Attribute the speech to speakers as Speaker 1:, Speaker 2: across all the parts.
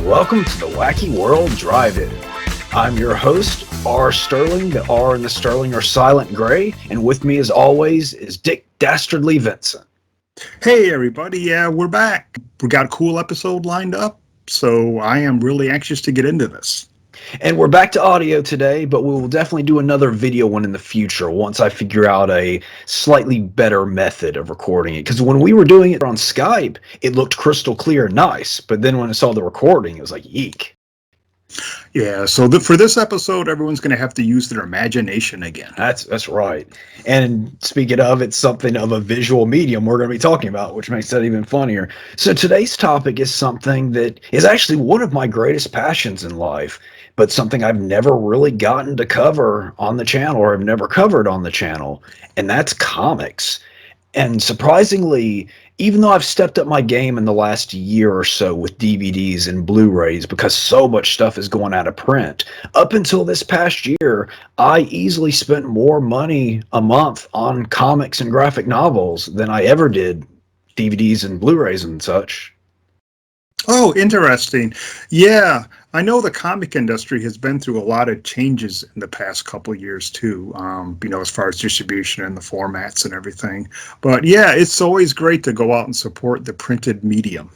Speaker 1: Welcome to the Wacky World Drive-In. I'm your host, R. Sterling. The R and the Sterling are silent gray, and with me as always is Dick Dastardly Vincent.
Speaker 2: Hey everybody, yeah, we're back. We got a cool episode lined up, so I am really anxious to get into this.
Speaker 1: And we're back to audio today, but we will definitely do another video one in the future once I figure out a slightly better method of recording it. Because when we were doing it on Skype, it looked crystal clear and nice, but then when I saw the recording, it was like, eek.
Speaker 2: Yeah, so for this episode, everyone's going to have to use their imagination again.
Speaker 1: That's right. And speaking of, it's something of a visual medium we're going to be talking about, which makes that even funnier. So today's topic is something that is actually one of my greatest passions in life, but something I've never really gotten to cover on the channel, or I've never covered on the channel, and that's comics. And surprisingly, even though I've stepped up my game in the last year or so with DVDs and Blu-rays because so much stuff is going out of print, up until this past year, I easily spent more money a month on comics and graphic novels than I ever did DVDs and Blu-rays and such.
Speaker 2: Oh, interesting. Yeah, I know the comic industry has been through a lot of changes in the past couple of years too, as far as distribution and the formats and everything. But yeah, it's always great to go out and support the printed medium.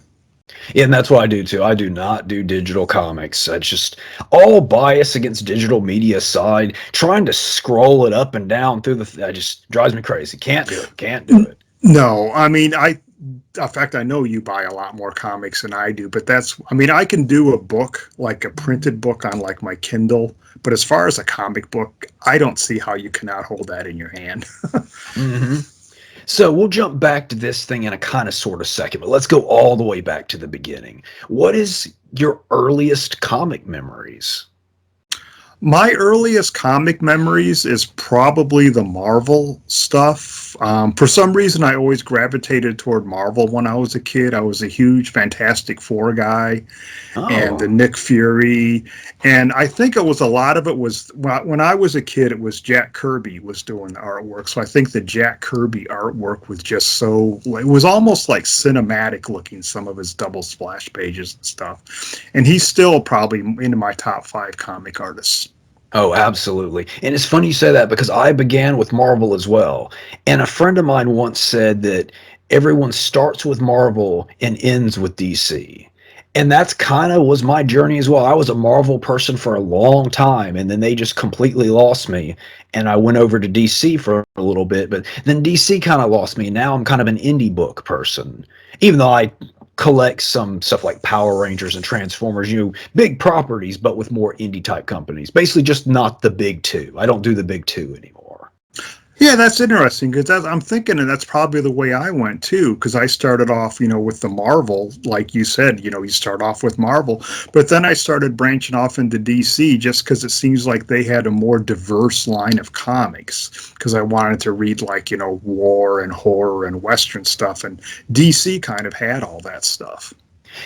Speaker 1: Yeah, and that's what I do too. I do not do digital comics. It's just all bias against digital media side. Trying to scroll it up and down through that just drives me crazy. Can't do it. Can't do it.
Speaker 2: No, I mean, in fact, I know you buy a lot more comics than I do, but I can do a book, like a printed book on like my Kindle, but as far as a comic book, I don't see how you cannot hold that in your hand.
Speaker 1: Mm-hmm. So we'll jump back to this thing in a kind of sort of second, but let's go all the way back to the beginning. What is your earliest comic memories?
Speaker 2: My earliest comic memories is probably the Marvel stuff. For some reason, I always gravitated toward Marvel when I was a kid. I was a huge Fantastic Four guy and the Nick Fury. And I think a lot of it was, when I was a kid, it was Jack Kirby was doing the artwork. So I think the Jack Kirby artwork was just it was almost like cinematic looking, some of his double splash pages and stuff. And he's still probably into my top 5 comic artists.
Speaker 1: Oh, absolutely. And it's funny you say that because I began with Marvel as well. And a friend of mine once said that everyone starts with Marvel and ends with DC. And that's kind of was my journey as well. I was a Marvel person for a long time, and then they just completely lost me. And I went over to DC for a little bit, but then DC kind of lost me. Now I'm kind of an indie book person, even though I collect some stuff like Power Rangers and Transformers, big properties, but with more indie type companies. Basically just not the big two. I don't do the big two anymore.
Speaker 2: Yeah, that's interesting because I'm thinking, and that's probably the way I went too, because I started off, with the Marvel, like you said, you start off with Marvel, but then I started branching off into DC just because it seems like they had a more diverse line of comics, because I wanted to read like, war and horror and Western stuff, and DC kind of had all that stuff.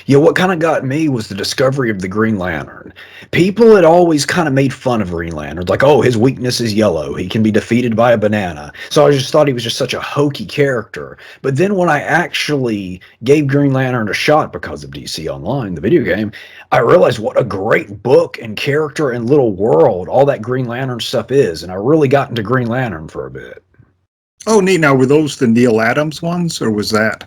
Speaker 1: Yeah, what kind of got me was the discovery of the Green Lantern. People had always kind of made fun of Green Lantern, like, oh, his weakness is yellow. He can be defeated by a banana. So I just thought he was just such a hokey character. But then when I actually gave Green Lantern a shot because of DC Online, the video game, I realized what a great book and character and little world all that Green Lantern stuff is. And I really got into Green Lantern for a bit.
Speaker 2: Oh, neat. Now, were those the Neil Adams ones, or was that?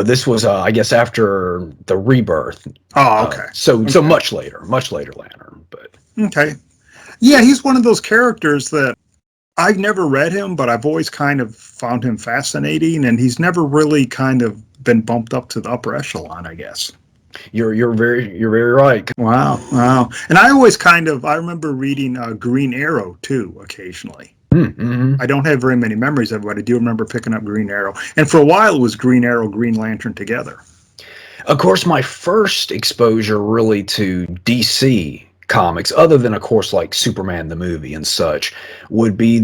Speaker 1: This was, I guess, after the Rebirth.
Speaker 2: Oh, okay.
Speaker 1: So much later Lantern. But
Speaker 2: okay, yeah, he's one of those characters that I've never read him, but I've always kind of found him fascinating, and he's never really kind of been bumped up to the upper echelon, I guess.
Speaker 1: You're very right.
Speaker 2: Wow. And I always I remember reading Green Arrow too, occasionally.
Speaker 1: Mm-hmm.
Speaker 2: I don't have very many memories of it, but I do remember picking up Green Arrow. And for a while, it was Green Arrow, Green Lantern together.
Speaker 1: Of course, my first exposure really to DC comics, other than, of course, like Superman the movie and such, would be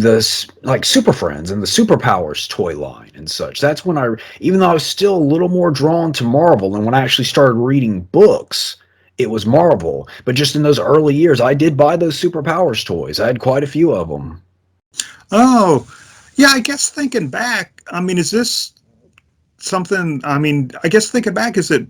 Speaker 1: like Super Friends and the Superpowers toy line and such. That's when even though I was still a little more drawn to Marvel, and when I actually started reading books, it was Marvel. But just in those early years, I did buy those Superpowers toys. I had quite a few of them.
Speaker 2: Oh, yeah, I guess thinking back, is this something, I guess thinking back, is it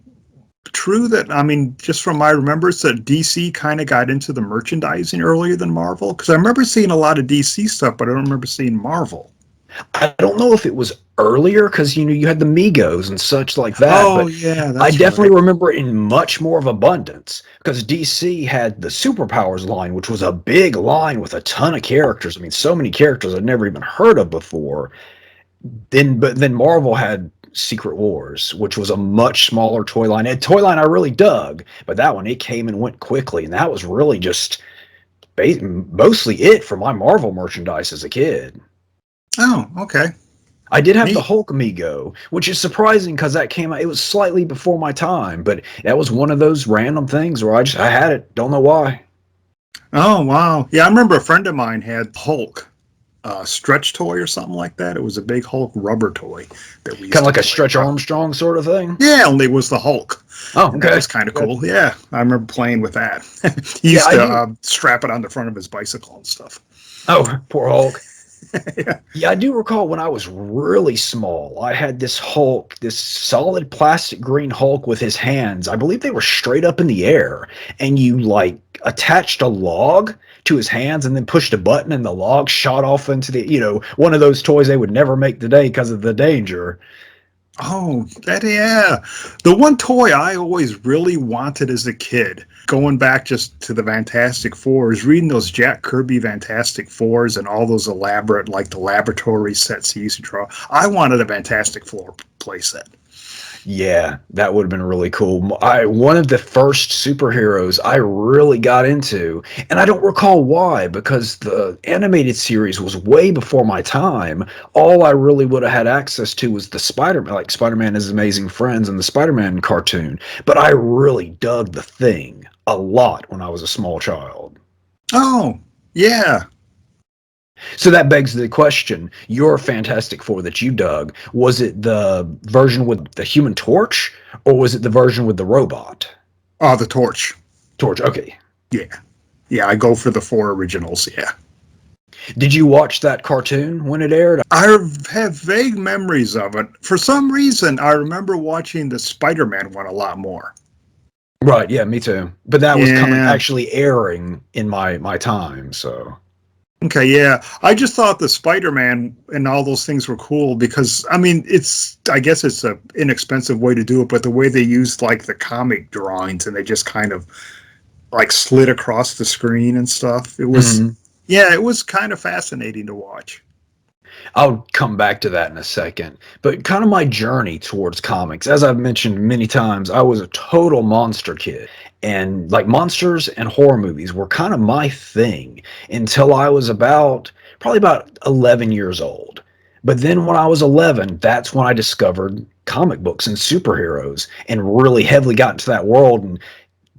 Speaker 2: true that, I mean, just from my remembrance, that DC kind of got into the merchandising earlier than Marvel? Because I remember seeing a lot of DC stuff, but I don't remember seeing Marvel.
Speaker 1: I don't know if it was earlier because you had the Migos and such like that,
Speaker 2: Oh,
Speaker 1: but
Speaker 2: yeah,
Speaker 1: I
Speaker 2: that's
Speaker 1: definitely
Speaker 2: right.
Speaker 1: remember it in much more of abundance because DC had the Superpowers line, which was a big line with a ton of characters. I mean, so many characters I'd never even heard of before. But then Marvel had Secret Wars, which was a much smaller toy line. A toy line I really dug, but that one it came and went quickly, and that was really just mostly it for my Marvel merchandise as a kid.
Speaker 2: Oh, okay.
Speaker 1: I did have the
Speaker 2: Neat.
Speaker 1: Hulk Amigo, which is surprising because that came out. It was slightly before my time, but that was one of those random things where I had it. Don't know why.
Speaker 2: Oh, wow. Yeah, I remember a friend of mine had Hulk stretch toy or something like that. It was a big Hulk rubber toy that we
Speaker 1: Kind
Speaker 2: used
Speaker 1: of
Speaker 2: to
Speaker 1: like a
Speaker 2: play
Speaker 1: Stretch
Speaker 2: with.
Speaker 1: Armstrong sort of thing.
Speaker 2: Yeah, only it was the Hulk.
Speaker 1: Oh,
Speaker 2: And that
Speaker 1: okay.
Speaker 2: was kind of
Speaker 1: Good.
Speaker 2: cool. Yeah, I remember playing with that. He
Speaker 1: Yeah,
Speaker 2: used
Speaker 1: I
Speaker 2: to
Speaker 1: do.
Speaker 2: strap it on the front of his bicycle and stuff.
Speaker 1: Oh, poor Hulk.
Speaker 2: Yeah.
Speaker 1: Yeah, I do recall when I was really small, I had this Hulk, this solid plastic green Hulk with his hands. I believe they were straight up in the air, and you like attached a log to his hands and then pushed a button and the log shot off into one of those toys they would never make today because of the danger.
Speaker 2: Oh, that yeah. The one toy I always really wanted as a kid, going back just to the Fantastic Four, is reading those Jack Kirby Fantastic Fours and all those elaborate, like the laboratory sets he used to draw. I wanted a Fantastic Four playset.
Speaker 1: Yeah, that would have been really cool. One of the first superheroes I really got into, and I don't recall why, because the animated series was way before my time. All I really would have had access to was the Spider-Man, like Spider-Man and His Amazing Friends and the Spider-Man cartoon. But I really dug the Thing a lot when I was a small child.
Speaker 2: Oh, yeah.
Speaker 1: So that begs the question, your Fantastic Four that you dug, was it the version with the Human Torch or was it the version with the robot?
Speaker 2: Oh, the Torch.
Speaker 1: Torch, okay.
Speaker 2: Yeah. Yeah, I go for the four originals. Yeah.
Speaker 1: Did you watch that cartoon when it aired?
Speaker 2: I have vague memories of it. For some reason, I remember watching the Spider-Man one a lot more.
Speaker 1: Right, yeah, me too. But that was coming
Speaker 2: Yeah.
Speaker 1: actually airing in my time, so
Speaker 2: Okay, yeah. I just thought the Spider-Man and all those things were cool because I mean, I guess it's a inexpensive way to do it, but the way they used like the comic drawings and they just kind of like slid across the screen and stuff. It was
Speaker 1: mhm.
Speaker 2: yeah, it was kind of fascinating to watch.
Speaker 1: I'll come back to that in a second. But kind of my journey towards comics, as I've mentioned many times, I was a total monster kid. And like monsters and horror movies were kind of my thing until I was probably about 11 years old. But then when I was 11, that's when I discovered comic books and superheroes and really heavily got into that world. And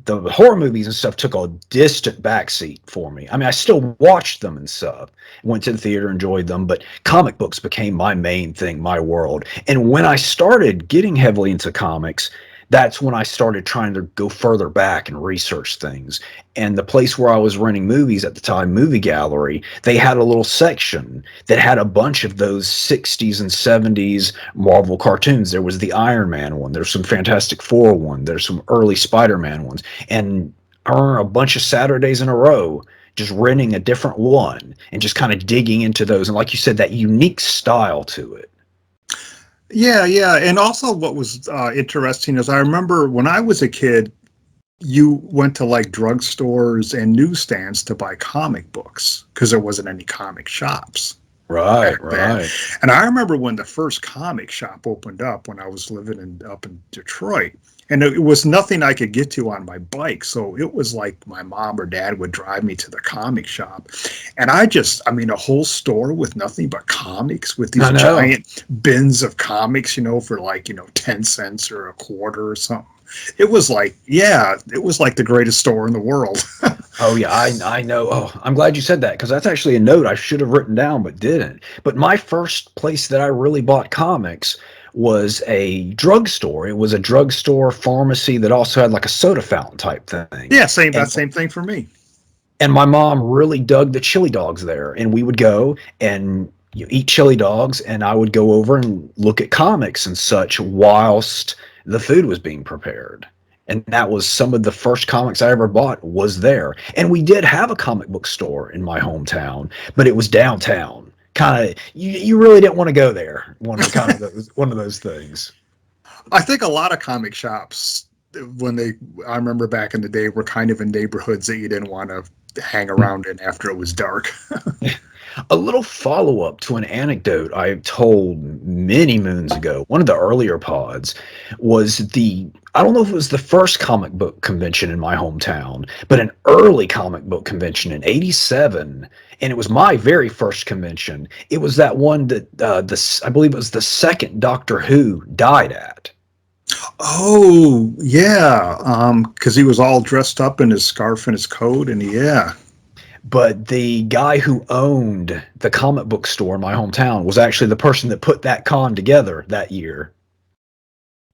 Speaker 1: the horror movies and stuff took a distant backseat for me. I mean, I still watched them and stuff, went to the theater, enjoyed them, but comic books became my main thing, my world. And when I started getting heavily into comics, that's when I started trying to go further back and research things. And the place where I was renting movies at the time, Movie Gallery, they had a little section that had a bunch of those 60s and 70s Marvel cartoons. There was the Iron Man one, there's some Fantastic Four one, there's some early Spider-Man ones. And I remember a bunch of Saturdays in a row just renting a different one and just kind of digging into those. And like you said, that unique style to it.
Speaker 2: Yeah, yeah. And also, what was interesting is I remember when I was a kid, you went to like drugstores and newsstands to buy comic books because there wasn't any comic shops
Speaker 1: Right,
Speaker 2: back then.
Speaker 1: right.
Speaker 2: And I remember when the first comic shop opened up when I was living up in Detroit. And it was nothing I could get to on my bike. So it was like my mom or dad would drive me to the comic shop. And I mean, a whole store with nothing but comics with these
Speaker 1: I know.
Speaker 2: giant bins of comics, for like, 10 cents or a quarter or something. It was like, yeah, it was like the greatest store in the world.
Speaker 1: Oh yeah, I know. Oh, I'm glad you said that because that's actually a note I should have written down but didn't. But my first place that I really bought comics was a drugstore. It was a drugstore pharmacy that also had like a soda fountain type thing.
Speaker 2: Yeah, same
Speaker 1: And
Speaker 2: that same thing for me.
Speaker 1: and my mom really dug the chili dogs there, and we would go and eat chili dogs, and I would go over and look at comics and such whilst the food was being prepared. And that was some of the first comics I ever bought was there. And we did have a comic book store in my hometown, but it was downtown. Kind of, you really didn't want to go there. One of those things.
Speaker 2: I think a lot of comic shops, I remember back in the day, were kind of in neighborhoods that you didn't want to hang around in after it was dark.
Speaker 1: A little follow up to an anecdote I told many moons ago. One of the earlier pods was I don't know if it was the first comic book convention in my hometown, but an early comic book convention in '87. And it was my very first convention. It was that one that I believe it was the second Doctor Who died at.
Speaker 2: Oh, yeah. Because he was all dressed up in his scarf and his coat, and yeah.
Speaker 1: But the guy who owned the comic book store in my hometown was actually the person that put that con together that year.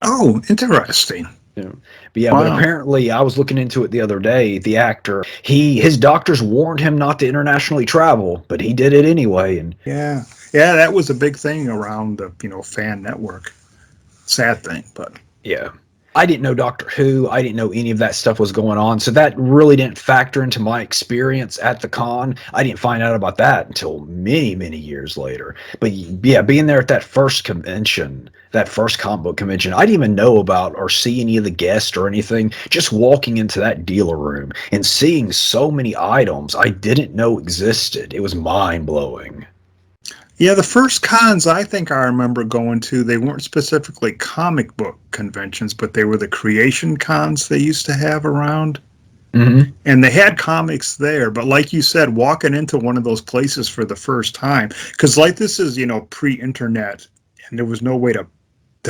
Speaker 2: Oh, interesting.
Speaker 1: Yeah. But apparently I was looking into it the other day. The actor, his doctors warned him not to internationally travel, but he did it anyway. And
Speaker 2: yeah, that was a big thing around the fan network. Sad thing, but
Speaker 1: yeah. I didn't know Doctor Who. I didn't know any of that stuff was going on. So that really didn't factor into my experience at the con. I didn't find out about that until many, many years later. But yeah, being there at that first convention, that first comic book convention, I didn't even know about or see any of the guests or anything. Just walking into that dealer room and seeing so many items I didn't know existed. It was mind blowing.
Speaker 2: Yeah, the first cons I think I remember going to, they weren't specifically comic book conventions, but they were the creation cons they used to have around.
Speaker 1: Mm-hmm.
Speaker 2: And they had comics there. But like you said, walking into one of those places for the first time, because like this is, pre-internet, and there was no way to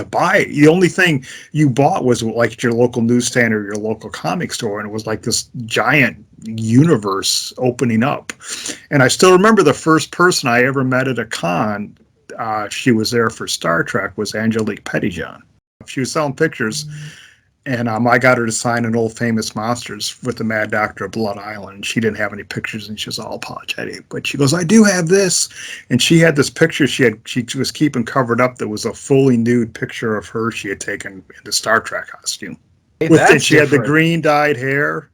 Speaker 2: buy it. The only thing you bought was like your local newsstand or your local comic store, and it was like this giant universe opening up. And I still remember the first person I ever met at a con, she was there for Star Trek, was Angelique Pettyjohn. She was selling pictures, and I got her to sign an Old Famous Monsters with the Mad Doctor of Blood Island. She didn't have any pictures, and she was all apologetic. But she goes, "I do have this," and she had this picture she was keeping covered up. That was a fully nude picture of her she had taken in the Star Trek costume.
Speaker 1: Hey,
Speaker 2: she had the green dyed hair.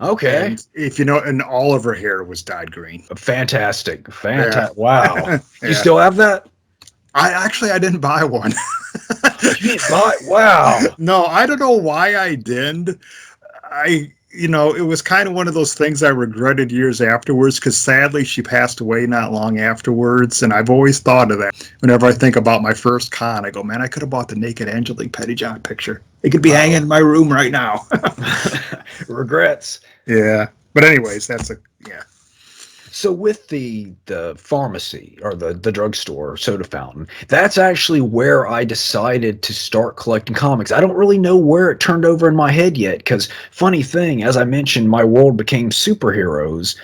Speaker 1: Okay.
Speaker 2: And and all of her hair was dyed green.
Speaker 1: Fantastic.
Speaker 2: Yeah.
Speaker 1: Wow.
Speaker 2: Yeah.
Speaker 1: You still have that?
Speaker 2: I didn't buy one.
Speaker 1: You didn't buy? Wow.
Speaker 2: No, I don't know why I didn't. It was kind of one of those things I regretted years afterwards, because sadly she passed away not long afterwards. And I've always thought of that. Whenever I think about my first con, I go, man, I could have bought the naked Angelique Pettyjohn picture. It could be hanging in my room right now.
Speaker 1: Regrets.
Speaker 2: Yeah. But anyways, yeah.
Speaker 1: So with the pharmacy or the drugstore soda fountain, that's actually where I decided to start collecting comics. I don't really know where it turned over in my head yet, because funny thing, as I mentioned, my world became superheroes.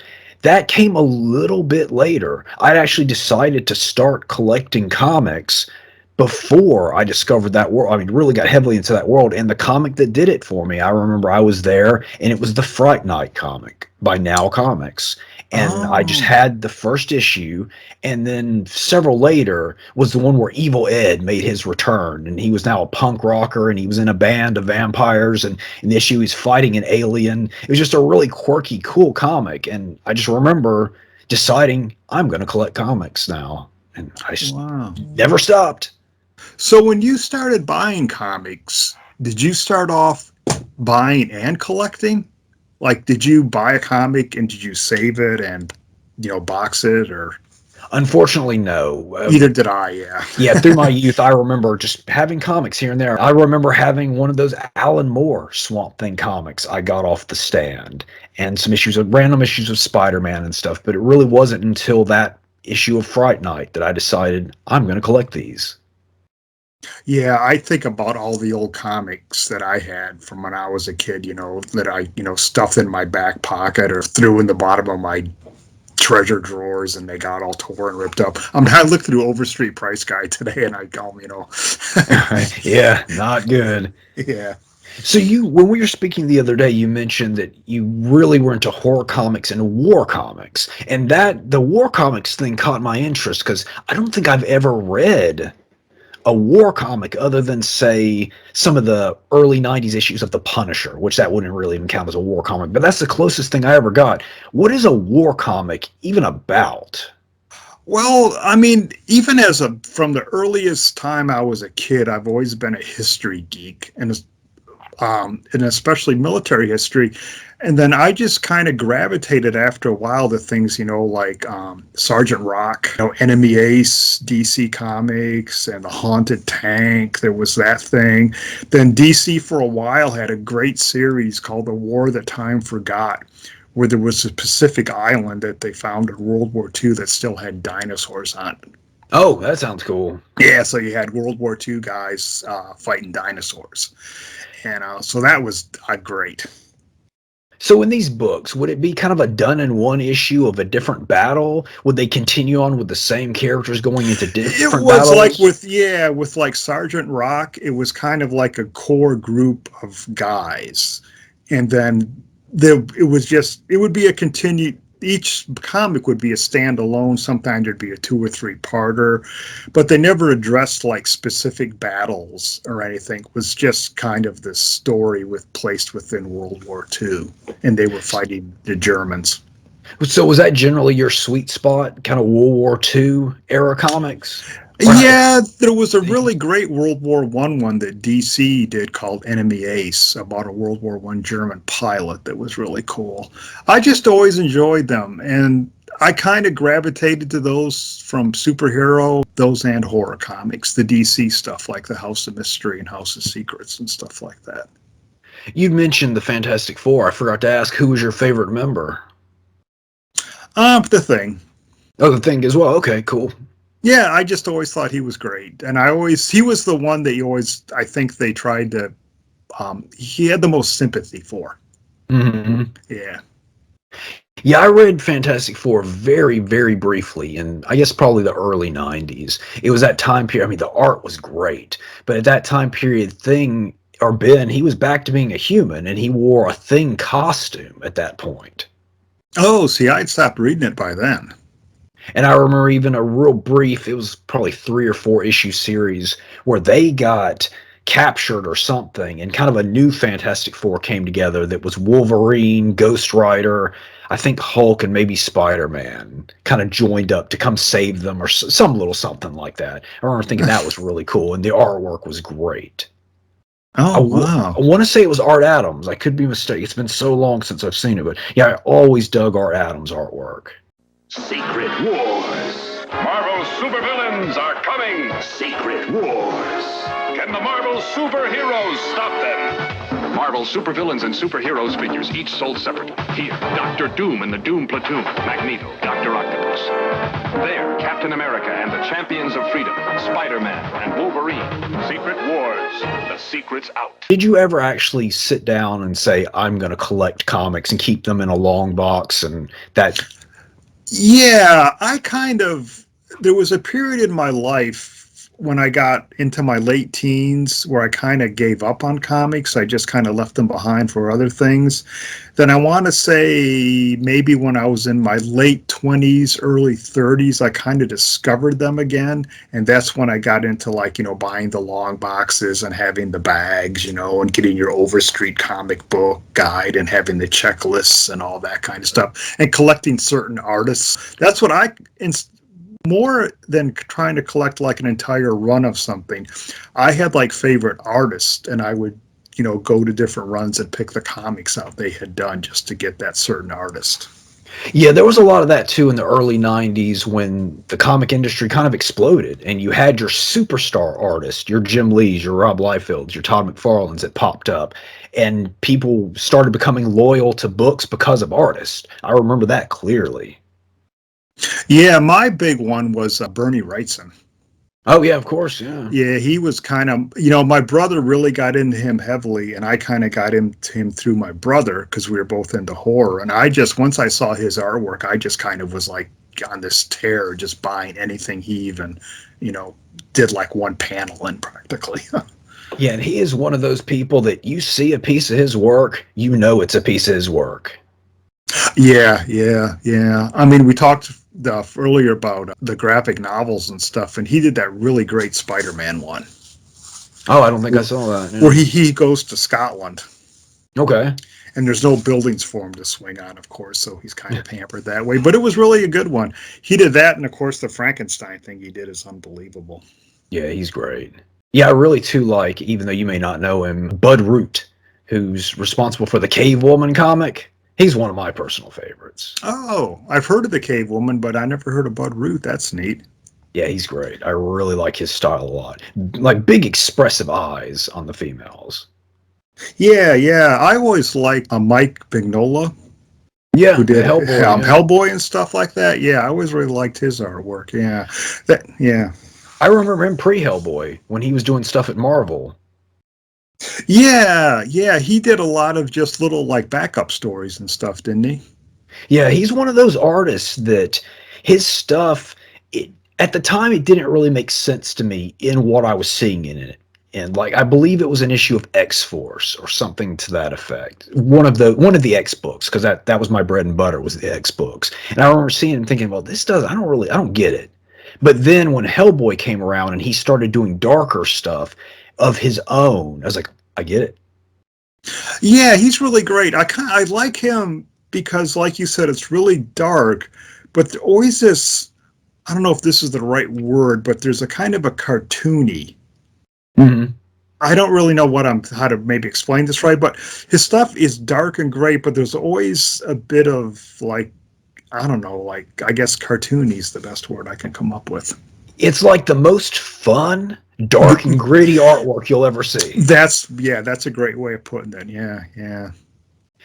Speaker 1: That came a little bit later. I'd actually decided to start collecting comics before I discovered that world. I mean, really got heavily into that world. And the comic that did it for me, I remember I was there, and it was the Fright Night comic by Now Comics. And I just had the first issue, and then several later was the one where Evil Ed made his return, and he was now a punk rocker, and he was in a band of vampires, and in the issue he's fighting an alien. It was just a really quirky, cool comic, and I just remember deciding I'm going to collect comics now, and I just never stopped.
Speaker 2: So when you started buying comics, did you start off buying and collecting? Like, did you buy a comic and did you save it and, box it, or?
Speaker 1: Unfortunately, no.
Speaker 2: Neither did I, yeah.
Speaker 1: Yeah, through my youth, I remember just having comics here and there. I remember having one of those Alan Moore Swamp Thing comics I got off the stand, and some random issues of Spider-Man and stuff, but it really wasn't until that issue of Fright Night that I decided I'm going to collect these.
Speaker 2: Yeah, I think about all the old comics that I had from when I was a kid, that I, stuffed in my back pocket or threw in the bottom of my treasure drawers, and they got all torn and ripped up. I looked through Overstreet Price Guide today, and I go,
Speaker 1: Yeah, not good.
Speaker 2: Yeah.
Speaker 1: So when we were speaking the other day, you mentioned that you really were into horror comics and war comics, and that the war comics thing caught my interest because I don't think I've ever read a war comic other than, say, some of the early 90s issues of The Punisher, which that wouldn't really even count as a war comic, but that's the closest thing I ever got. What is a war comic even about?
Speaker 2: Well, I mean, even from the earliest time I was a kid, I've always been a history geek, and especially military history. And then I just kind of gravitated after a while to things, like Sergeant Rock, Enemy Ace, DC Comics, and the Haunted Tank. There was that thing. Then DC for a while had a great series called The War That Time Forgot, where there was a Pacific island that they found in World War II that still had dinosaurs on it.
Speaker 1: Oh, that sounds cool.
Speaker 2: Yeah, so you had World War II guys fighting dinosaurs. And so that was great.
Speaker 1: So in these books, would it be kind of a done in one issue of a different battle? Would they continue on with the same characters going into different battles?
Speaker 2: It was like with like Sergeant Rock, it was kind of like a core group of guys. And then it would be a continued, each comic would be a standalone. Sometimes there'd be a 2 or 3 parter, but they never addressed like specific battles or anything. It was just kind of this story placed within World War II, and they were fighting the Germans.
Speaker 1: So was that generally your sweet spot, kind of World War II era comics?
Speaker 2: Yeah, there was a really great World War one that DC did called Enemy Ace, about a World War I German pilot that was really cool. I just always enjoyed them, and I kind of gravitated to those from superhero, those and horror comics, the DC stuff like the House of Mystery and House of Secrets and stuff like that.
Speaker 1: You mentioned the Fantastic Four. I forgot to ask, who was your favorite member?
Speaker 2: The Thing.
Speaker 1: Oh, the Thing as well. Okay, cool.
Speaker 2: Yeah, I just always thought he was great. And he was the one that I think they tried to, he had the most sympathy for.
Speaker 1: Mm-hmm.
Speaker 2: Yeah.
Speaker 1: Yeah, I read Fantastic Four very, very briefly, and I guess probably the early 90s. It was that time period. I mean, the art was great, but at that time period, Ben, he was back to being a human, and he wore a Thing costume at that point.
Speaker 2: Oh, see, I'd stopped reading it by then.
Speaker 1: And I remember even a real brief, it was probably 3 or 4 issue series where they got captured or something, and kind of a new Fantastic Four came together that was Wolverine, Ghost Rider, I think Hulk, and maybe Spider-Man kind of joined up to come save them or some little something like that. I remember thinking that was really cool, and the artwork was great.
Speaker 2: Oh, wow.
Speaker 1: I want to say it was Art Adams. I could be mistaken. It's been so long since I've seen it, but yeah, I always dug Art Adams' artwork.
Speaker 3: Secret Wars.
Speaker 4: Marvel's supervillains are coming.
Speaker 3: Secret Wars.
Speaker 4: Can the Marvel superheroes stop them?
Speaker 5: Marvel supervillains and superheroes figures, each sold separately. Here, Doctor Doom and the Doom Platoon, Magneto, Dr. Octopus. There, Captain America and the Champions of Freedom, Spider-Man and Wolverine.
Speaker 4: Secret Wars. The secret's out.
Speaker 1: Did you ever actually sit down and say, I'm going to collect comics and keep them in a long box and that...
Speaker 2: Yeah, there was a period in my life when I got into my late teens where I kind of gave up on comics. I just kind of left them behind for other things. Then I want to say maybe when I was in my late 20s, early 30s, I kind of discovered them again. And that's when I got into buying the long boxes and having the bags, and getting your Overstreet comic book guide and having the checklists and all that kind of stuff and collecting certain artists. That's what more than trying to collect like an entire run of something, I had like favorite artists, and I would, go to different runs and pick the comics out they had done just to get that certain artist.
Speaker 1: Yeah, there was a lot of that too in the early 90s when the comic industry kind of exploded, and you had your superstar artists, your Jim Lees, your Rob Liefelds, your Todd McFarlanes that popped up, and people started becoming loyal to books because of artists. I remember that clearly.
Speaker 2: Yeah, my big one was Bernie Wrightson.
Speaker 1: Oh, yeah, of course, yeah.
Speaker 2: Yeah, he was kind of, my brother really got into him heavily, and I kind of got into him through my brother because we were both into horror. And once I saw his artwork, I just kind of was like on this tear, just buying anything he even, did like one panel in practically.
Speaker 1: Yeah, and he is one of those people that you see a piece of his work, it's a piece of his work.
Speaker 2: Yeah. I mean, we talked earlier about the graphic novels and stuff, and he did that really great Spider-Man one.
Speaker 1: Oh, I don't think I saw that. Yeah.
Speaker 2: Where he goes to Scotland.
Speaker 1: Okay.
Speaker 2: And there's no buildings for him to swing on, of course, so he's kind of pampered that way. But it was really a good one. He did that, and of course, the Frankenstein thing he did is unbelievable.
Speaker 1: Yeah, he's great. Yeah, I really too like, even though you may not know him, Bud Root, who's responsible for the Cave Woman comic. He's one of my personal favorites.
Speaker 2: Oh, I've heard of the Cave Woman, but I never heard of Bud Root. That's neat.
Speaker 1: Yeah, he's great. I really like his style a lot. Like big expressive eyes on the females.
Speaker 2: Yeah. I always liked Mike Mignola.
Speaker 1: Yeah,
Speaker 2: who did
Speaker 1: Hellboy,
Speaker 2: Hellboy and stuff like that. Yeah, I always really liked his artwork. Yeah.
Speaker 1: I remember him pre-Hellboy when he was doing stuff at Marvel.
Speaker 2: Yeah, he did a lot of just little like backup stories and stuff, didn't he?
Speaker 1: Yeah, he's one of those artists that his stuff, at the time, it didn't really make sense to me in what I was seeing in it. And like, I believe it was an issue of X-Force or something to that effect. One of the X books, because that was my bread and butter, was the X books. And I remember seeing and thinking, well, I don't get it. But then when Hellboy came around and he started doing darker stuff of his own, I was like, I get it.
Speaker 2: Yeah, he's really great. I like him because, like you said, it's really dark, but there's always this, I don't know if this is the right word, but there's a kind of a cartoony.
Speaker 1: Mm-hmm.
Speaker 2: I don't really know how to maybe explain this right, but his stuff is dark and great, but there's always a bit of like, I don't know, like, I guess cartoony is the best word I can come up with.
Speaker 1: It's like the most fun, dark and gritty artwork you'll ever see.
Speaker 2: That's a great way of putting it. Yeah.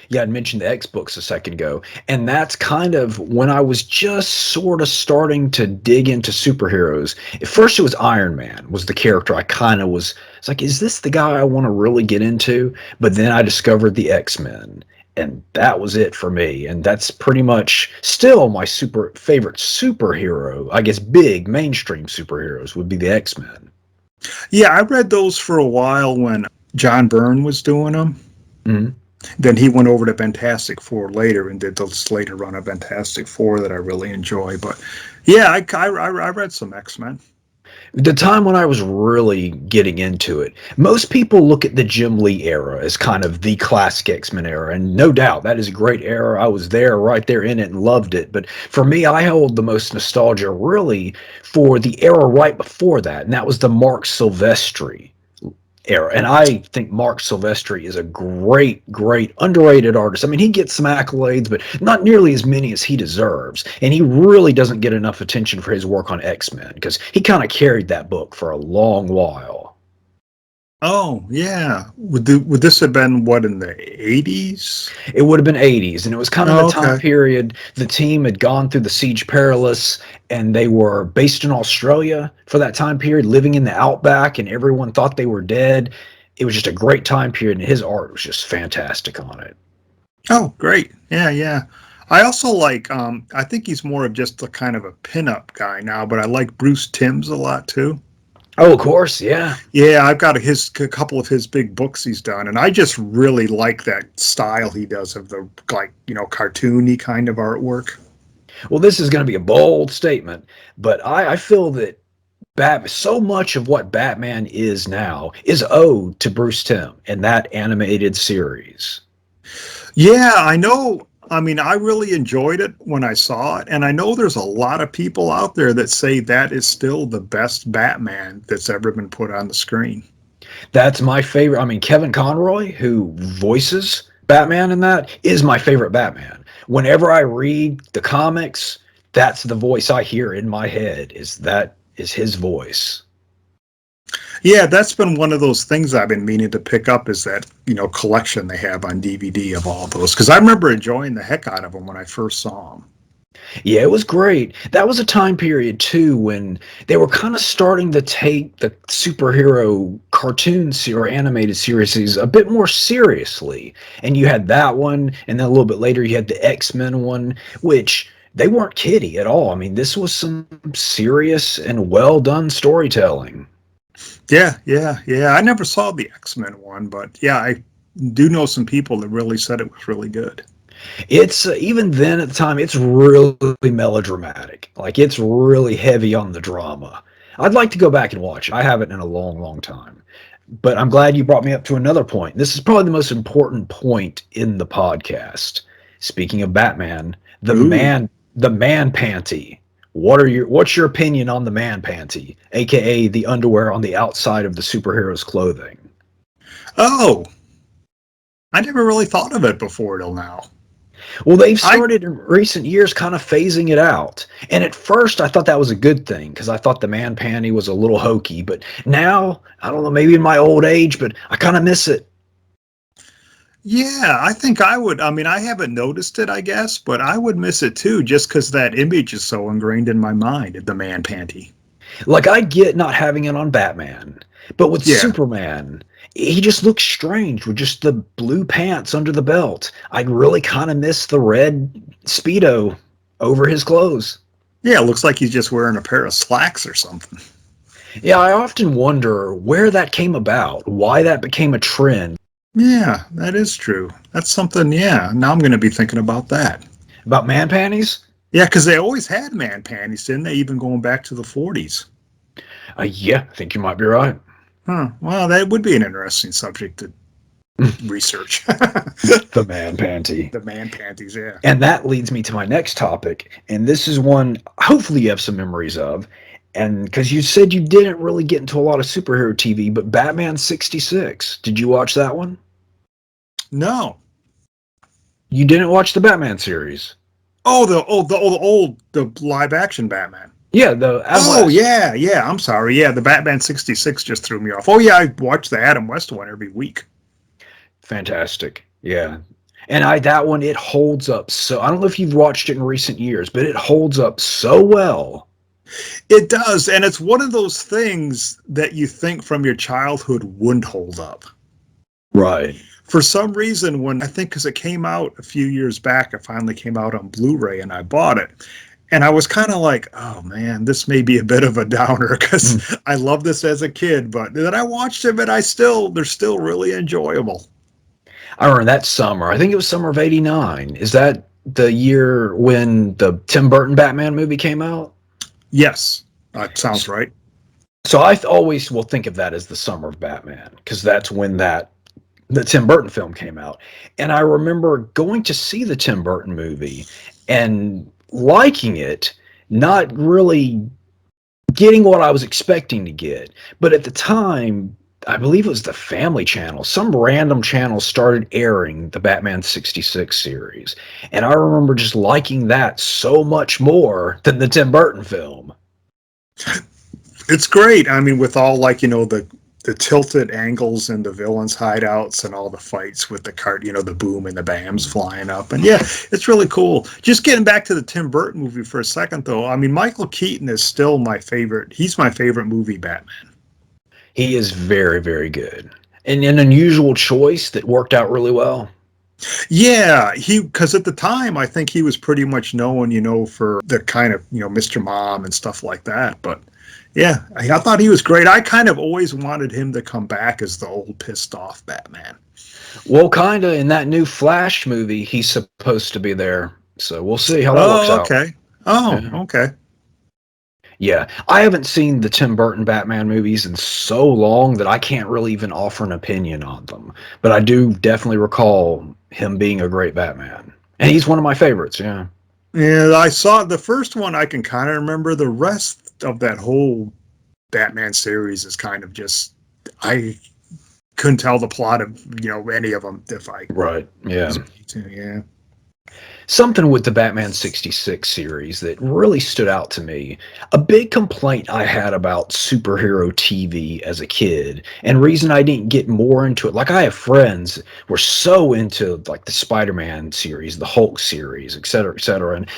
Speaker 1: Yeah, I'd mentioned the X books a second ago, and that's kind of when I was just sort of starting to dig into superheroes. At first, it was Iron Man was the character I kind of was. It's like, is this the guy I want to really get into? But then I discovered the X-Men, and that was it for me. And that's pretty much still my favorite superhero. I guess big mainstream superheroes would be the X-Men.
Speaker 2: Yeah, I read those for a while when John Byrne was doing them.
Speaker 1: Mm-hmm.
Speaker 2: Then he went over to Fantastic Four later and did the later run of Fantastic Four that I really enjoy. But yeah, I read some X-Men.
Speaker 1: The time when I was really getting into it, most people look at the Jim Lee era as kind of the classic X-Men era, and no doubt that is a great era. I was right there in it and loved it. But for me, I hold the most nostalgia really for the era right before that, and that was the Mark Silvestri era. And I think Mark Silvestri is a great underrated artist. I mean, he gets some accolades, but not nearly as many as he deserves. And he really doesn't get enough attention for his work on X-Men because he kind of carried that book for a long while.
Speaker 2: Oh, yeah. Would this have been, what, in the 80s?
Speaker 1: It would have been 80s, and it was kind of the time period the team had gone through the Siege Perilous, and they were based in Australia for that time period, living in the outback, and everyone thought they were dead. It was just a great time period, and his art was just fantastic on it.
Speaker 2: Oh, great. Yeah. I also like, I think he's more of just a kind of a pinup guy now, but I like Bruce Timm's a lot, too.
Speaker 1: Oh, of course, yeah.
Speaker 2: Yeah, I've got a couple of his big books he's done, and I just really like that style he does of the, like, cartoony kind of artwork.
Speaker 1: Well, this is going to be a bold statement, but I feel that so much of what Batman is now is owed to Bruce Timm and that animated series.
Speaker 2: Yeah, I know. I mean, I really enjoyed it when I saw it, and I know there's a lot of people out there that say that is still the best Batman that's ever been put on the screen.
Speaker 1: That's my favorite. I mean, Kevin Conroy, who voices Batman in that, is my favorite Batman. Whenever I read the comics, that's the voice I hear in my head, is his voice.
Speaker 2: Yeah, that's been one of those things I've been meaning to pick up, is that, collection they have on DVD of all those. Because I remember enjoying the heck out of them when I first saw them.
Speaker 1: Yeah, it was great. That was a time period, too, when they were kind of starting to take the superhero cartoons or animated series a bit more seriously. And you had that one, and then a little bit later you had the X-Men one, which they weren't kiddie at all. I mean, this was some serious and well-done storytelling.
Speaker 2: Yeah. I never saw the X-Men one, but yeah, I do know some people that really said it was really good.
Speaker 1: It's even then at the time, it's really melodramatic. Like it's really heavy on the drama. I'd like to go back and watch it. I haven't in a long, long time. But I'm glad you brought me up to another point. This is probably the most important point in the podcast. Speaking of Batman,
Speaker 2: Ooh.
Speaker 1: the man panty. What's your opinion on the man panty, aka the underwear on the outside of the superhero's clothing?
Speaker 2: Oh, I never really thought of it before till now.
Speaker 1: Well, they've
Speaker 2: I
Speaker 1: started in recent years kind of phasing it out. And at first, I thought that was a good thing because I thought the man panty was a little hokey. But now, I don't know, maybe in my old age, but I kind of miss it.
Speaker 2: Yeah, I think I would. I mean, I haven't noticed it, I guess, but I would miss it too, just because that image is so ingrained in my mind of the man panty.
Speaker 1: Like, I get not having it on Batman, but with
Speaker 2: Yeah,
Speaker 1: Superman, he just looks strange with just the blue pants under the belt. I really kind of miss the red Speedo over his clothes.
Speaker 2: yeah, it looks like he's just wearing a pair of slacks or something.
Speaker 1: Yeah, I often wonder where that came about, why that became a trend.
Speaker 2: Yeah, that is true. That's something. Yeah, now I'm going to be thinking about that.
Speaker 1: About man panties?
Speaker 2: Yeah, because they always had man panties, didn't they? Even going back to the 40s.
Speaker 1: Yeah, I think you might be right.
Speaker 2: Huh. Well, that would be an interesting subject to research.
Speaker 1: The man panty.
Speaker 2: The man panties, yeah.
Speaker 1: And that leads me to my next topic. And this is one hopefully you have some memories of. And because you said you didn't really get into a lot of superhero TV, but Batman 66. Did you watch that one?
Speaker 2: No.
Speaker 1: You didn't watch the Batman series?
Speaker 2: Oh, the live action Batman.
Speaker 1: Yeah, the Adam
Speaker 2: Oh,
Speaker 1: West.
Speaker 2: yeah. I'm sorry. Yeah, the Batman 66 just threw me off. Oh, yeah, I watch the Adam West one every week.
Speaker 1: Fantastic. Yeah. And that one, it holds up. So I don't know if you've watched it in recent years, but it holds up so well.
Speaker 2: It does, and it's one of those things that you think from your childhood wouldn't hold up.
Speaker 1: Right.
Speaker 2: For some reason, when I think because it came out a few years back, it finally came out on Blu-ray, and I bought it. And I was kind of like, oh man, this may be a bit of a downer because I loved this as a kid, but then I watched them and they're still really enjoyable.
Speaker 1: I remember that summer. I think it was summer of '89. Is that the year when the Tim Burton Batman movie came out?
Speaker 2: Yes, that sounds right.
Speaker 1: So I always will think of that as the summer of Batman because that's when the Tim Burton film came out. And I remember going to see the Tim Burton movie and liking it, not really getting what I was expecting to get. But at the time, I believe it was the Family Channel. Some random channel started airing the Batman 66 series. And I remember just liking that so much more than the Tim Burton film.
Speaker 2: It's great. I mean, with all the tilted angles and the villains' hideouts and all the fights with the boom and the bams flying up. And yeah, it's really cool. Just getting back to the Tim Burton movie for a second, though. I mean, Michael Keaton is still my favorite. He's my favorite movie Batman.
Speaker 1: He is very, very good. And an unusual choice that worked out really well.
Speaker 2: Yeah, because at the time, I think he was pretty much known, for the kind of, Mr. Mom and stuff like that. But yeah, I thought he was great. I kind of always wanted him to come back as the old pissed off Batman.
Speaker 1: Well, kind of in that new Flash movie, he's supposed to be there. So we'll see how that works out.
Speaker 2: Okay. Oh,
Speaker 1: Yeah.
Speaker 2: okay.
Speaker 1: Yeah, I haven't seen the Tim Burton Batman movies in so long that I can't really even offer an opinion on them. But I do definitely recall him being a great Batman. And he's one of my favorites, yeah.
Speaker 2: Yeah, I saw the first one. I can kind of remember. The rest of that whole Batman series is kind of just I couldn't tell the plot of any of them if I
Speaker 1: Right, yeah.
Speaker 2: Yeah.
Speaker 1: Something with the Batman 66 series that really stood out to me. A big complaint I had about superhero TV as a kid, and reason I didn't get more into it. Like, I have friends who were so into like the Spider-Man series, the Hulk series, et cetera, and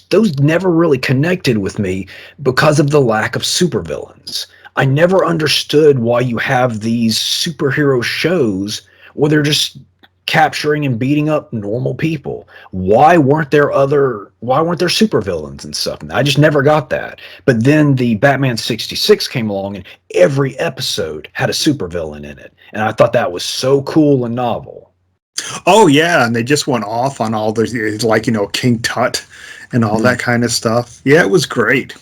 Speaker 1: those never really connected with me because of the lack of supervillains. I never understood why you have these superhero shows where they're just capturing and beating up normal people. Why weren't there supervillains and stuff? And I just never got that. But then the Batman 66 came along and every episode had a supervillain in it. And I thought that was so cool and novel.
Speaker 2: Oh yeah, and they just went off on all the like King Tut and all that kind of stuff. Yeah, it was great.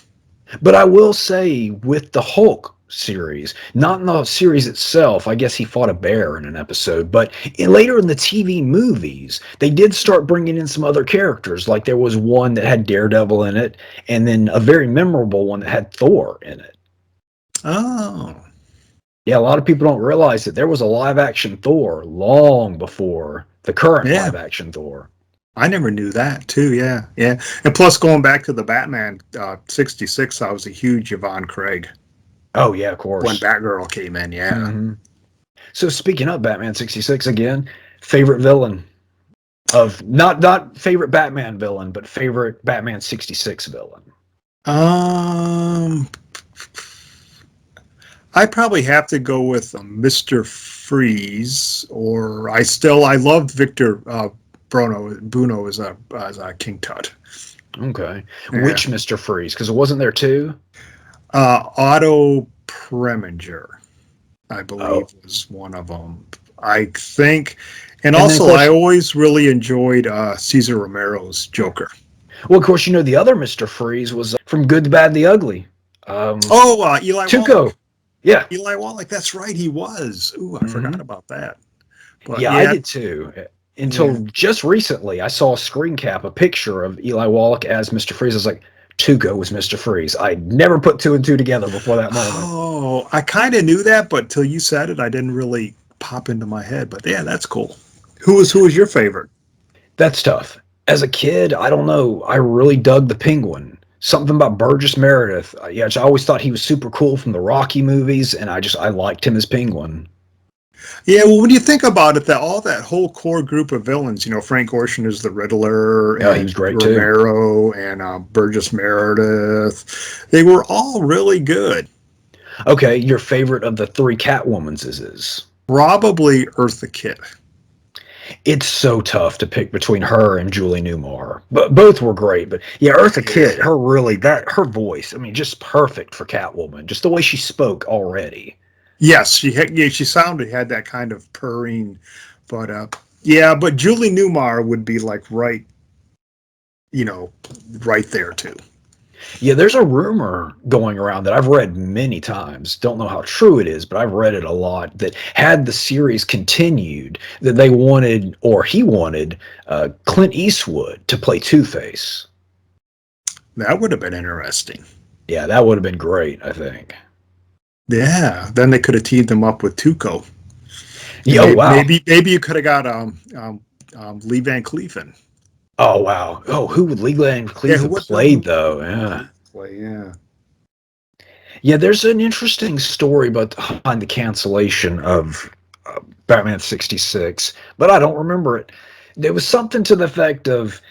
Speaker 1: But I will say, with the Hulk series, not in the series itself, I guess he fought a bear in an episode, but later in the TV movies, they did start bringing in some other characters. Like there was one that had Daredevil in it, and then a very memorable one that had Thor in it.
Speaker 2: Oh,
Speaker 1: Yeah, a lot of people don't realize that there was a live action Thor long before the current
Speaker 2: yeah.
Speaker 1: live action Thor.
Speaker 2: I never knew that too. Yeah, yeah. And plus, going back to the Batman '66, I was a huge Yvonne Craig
Speaker 1: Oh, yeah, of
Speaker 2: when
Speaker 1: course.
Speaker 2: Batgirl came in. Yeah.
Speaker 1: hmm So speaking of Batman 66 again, favorite villain of not favorite Batman villain, but favorite Batman 66 villain.
Speaker 2: Um, I probably have to go with Mr. Freeze, or I loved Victor Bruno as a King Tut.
Speaker 1: Okay.
Speaker 2: Yeah.
Speaker 1: Which Mr. Freeze? Because it wasn't there too?
Speaker 2: Otto Preminger, I believe,
Speaker 1: Oh.
Speaker 2: was one of them. I think, and
Speaker 1: And then, of
Speaker 2: also
Speaker 1: course,
Speaker 2: I always really enjoyed Cesar Romero's Joker.
Speaker 1: well, of course, the other Mr. Freeze was from Good, the Bad, the Ugly.
Speaker 2: Oh, Eli
Speaker 1: Tuco.
Speaker 2: Wallach.
Speaker 1: Yeah.
Speaker 2: Eli Wallach. That's right, he was. Ooh, I forgot
Speaker 1: hmm
Speaker 2: about that. But
Speaker 1: Yeah, I
Speaker 2: yeah,
Speaker 1: did too. Until
Speaker 2: yeah.
Speaker 1: just recently, I saw a screen cap, a picture of Eli Wallach as Mr. Freeze. I was like, Tuco was Mr. Freeze. I never put two and two together before that moment.
Speaker 2: Oh, I kind of knew that, but till you said it, I didn't really pop into my head. But yeah, that's cool. Who was your favorite?
Speaker 1: That's tough. As a kid, I don't know. I really dug the Penguin. Something about Burgess Meredith. Yeah, I always thought he was super cool from the Rocky movies, and I liked him as Penguin.
Speaker 2: Yeah, well, when you think about it, that all that whole core group of villains, Frank Ocean is the Riddler,
Speaker 1: Yeah, he
Speaker 2: and
Speaker 1: was great too.
Speaker 2: Romero, and Burgess Meredith, they were all really good.
Speaker 1: Okay, your favorite of the three Catwomans is?
Speaker 2: Probably Eartha Kitt.
Speaker 1: It's so tough to pick between her and Julie Newmar. But both were great. But yeah, Eartha Kitt, her voice, I mean, just perfect for Catwoman. Just the way she spoke already.
Speaker 2: Yes, she had that kind of purring, but yeah, but Julie Newmar would be like you know, right there too.
Speaker 1: Yeah, there's a rumor going around that I've read many times. Don't know how true it is, but I've read it a lot. That had the series continued, that they wanted, or he wanted, Clint Eastwood to play Two Face.
Speaker 2: That would have been interesting.
Speaker 1: Yeah, that would have been great, I think.
Speaker 2: Yeah, then they could have teamed them up with Tuco.
Speaker 1: Yeah, oh, wow.
Speaker 2: Maybe you could have got Lee Van Cleef.
Speaker 1: Oh, wow. Oh, who would Lee Van Cleef have played, though? Yeah.
Speaker 2: Yeah.
Speaker 1: Yeah, there's an interesting story behind the cancellation of Batman 66, but I don't remember it. There was something to the effect of,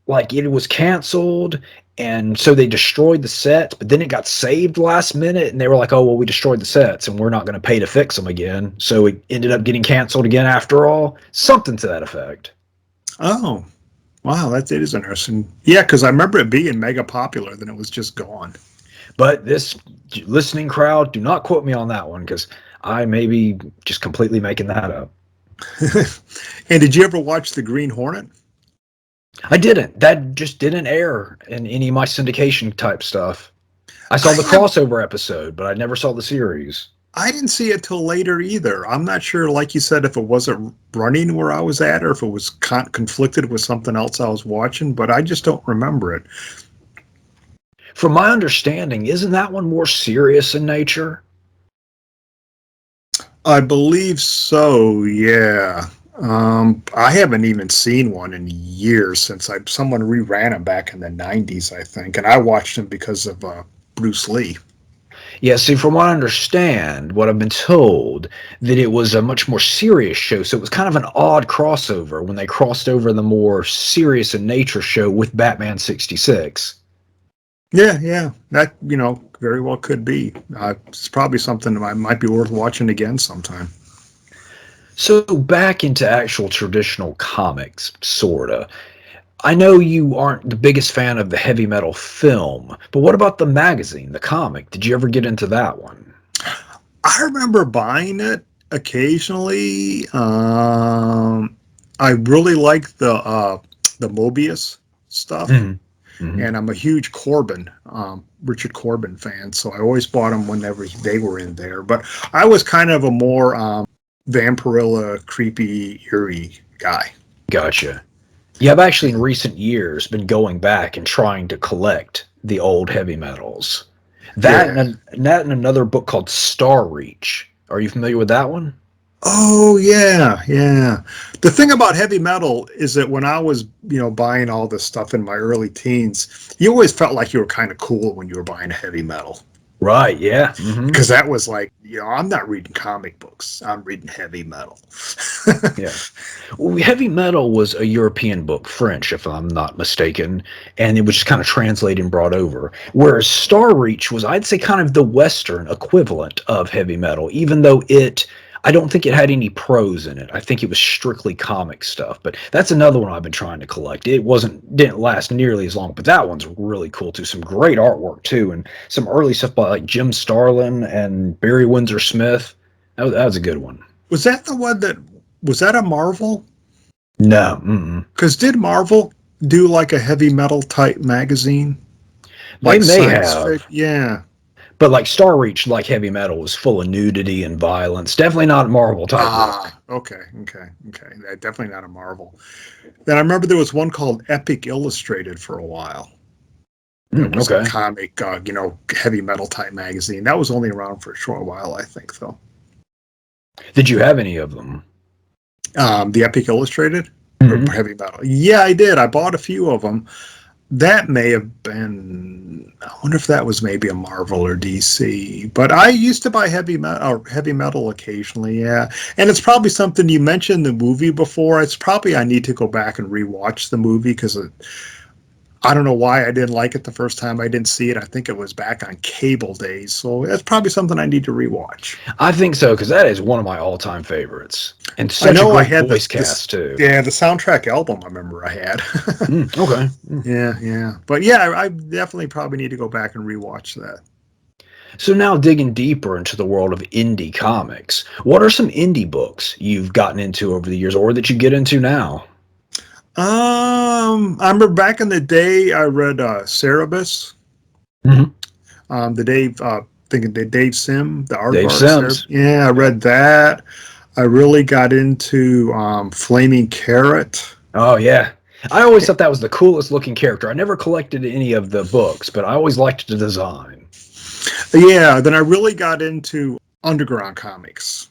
Speaker 1: like, it was canceled, and so they destroyed the sets, but then it got saved last minute, and they were like, oh, well, we destroyed the sets, and we're not going to pay to fix them again. So it ended up getting canceled again after all. Something to that effect.
Speaker 2: Oh, wow, it is interesting. Yeah, because I remember it being mega popular, then it was just gone.
Speaker 1: But this listening crowd, do not quote me on that one, because I may be just completely making that up.
Speaker 2: And did you ever watch The Green Hornet?
Speaker 1: I didn't. That just didn't air in any of my syndication type stuff. I saw the crossover episode, but I never saw the series.
Speaker 2: I didn't see it till later either. I'm not sure, like you said, if it wasn't running where I was at or if it was conflicted with something else I was watching, but I just don't remember it.
Speaker 1: From my understanding, isn't that one more serious in nature?
Speaker 2: I believe so, yeah. I haven't even seen one in years since someone reran them back in the 90s, I think, and I watched them because of Bruce Lee.
Speaker 1: Yeah, see, from what I understand, what I've been told, that it was a much more serious show, so it was kind of an odd crossover when they crossed over the more serious in nature show with Batman 66.
Speaker 2: Yeah, that, very well could be. It's probably something that might be worth watching again sometime.
Speaker 1: So back into actual traditional comics, sorta. I know you aren't the biggest fan of the heavy metal film, but what about the magazine, the comic? Did you ever get into that one?
Speaker 2: I remember buying it occasionally. I really like the Mobius stuff, and I'm a huge Richard Corbin fan, so I always bought them whenever they were in there. But I was kind of a more Vampirilla, creepy, eerie guy.
Speaker 1: Gotcha. Yeah, I've actually in recent years been going back and trying to collect the old heavy metals. That and another book called Star Reach. Are you familiar with that one?
Speaker 2: Oh yeah, yeah. The thing about heavy metal is that when I was, buying all this stuff in my early teens, you always felt like you were kind of cool when you were buying a heavy metal.
Speaker 1: Right, yeah.
Speaker 2: Because that was like, I'm not reading comic books. I'm reading heavy metal.
Speaker 1: Yeah. Well, heavy metal was a European book, French, if I'm not mistaken, and it was just kind of translated and brought over. Whereas Star Reach was, I'd say, kind of the Western equivalent of heavy metal, even though I don't think it had any prose in it. I think it was strictly comic stuff. But that's another one I've been trying to collect. Didn't last nearly as long, but that one's really cool too. Some great artwork too, and some early stuff by like Jim Starlin and Barry Windsor Smith. That was a good one.
Speaker 2: Was that the one was that a Marvel?
Speaker 1: No. Mm-mm.
Speaker 2: Because did Marvel do like a heavy metal type magazine?
Speaker 1: They may have.
Speaker 2: Yeah.
Speaker 1: But like Star Reach, like heavy metal, was full of nudity and violence. Definitely not Marvel type.
Speaker 2: Okay. Definitely not a Marvel. Then I remember there was one called Epic Illustrated for a while. It was a comic, heavy metal type magazine. That was only around for a short while, I think, though.
Speaker 1: Did you have any of them?
Speaker 2: The Epic Illustrated? Or heavy metal? Yeah, I did. I bought a few of them. That may have been, I wonder if that was maybe a Marvel or DC. But I used to buy heavy metal occasionally, yeah. And it's probably something you mentioned the movie before. It's probably I need to go back and rewatch the movie because I don't know why I didn't like it the first time I didn't see it. I think it was back on cable days. So that's probably something I need to rewatch.
Speaker 1: I think so, because that is one of my all-time favorites. And such a great voice cast, too.
Speaker 2: Yeah, the soundtrack album I remember I had.
Speaker 1: Okay.
Speaker 2: Yeah. But yeah, I definitely probably need to go back and rewatch that.
Speaker 1: So now digging deeper into the world of indie comics, what are some indie books you've gotten into over the years or that you get into now?
Speaker 2: I remember back in the day I read Cerebus. The Dave Sim, the art
Speaker 1: Dave Sims.
Speaker 2: Yeah, I read that. I really got into Flaming Carrot.
Speaker 1: Oh yeah. I always thought that was the coolest looking character. I never collected any of the books, but I always liked the design.
Speaker 2: Yeah, then I really got into underground comics.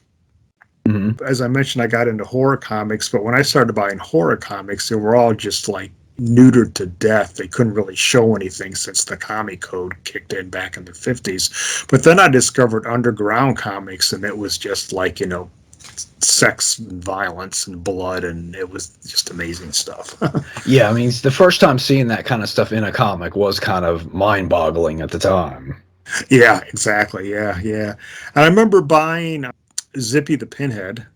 Speaker 2: As I mentioned, I got into horror comics, but when I started buying horror comics, they were all just like neutered to death. They couldn't really show anything since the comic code kicked in back in the 50s. But then I discovered underground comics, and it was just like, sex and violence and blood, and it was just amazing stuff.
Speaker 1: Yeah, I mean, the first time seeing that kind of stuff in a comic was kind of mind-boggling at the time.
Speaker 2: Yeah, exactly. Yeah. And I remember buying Zippy the Pinhead.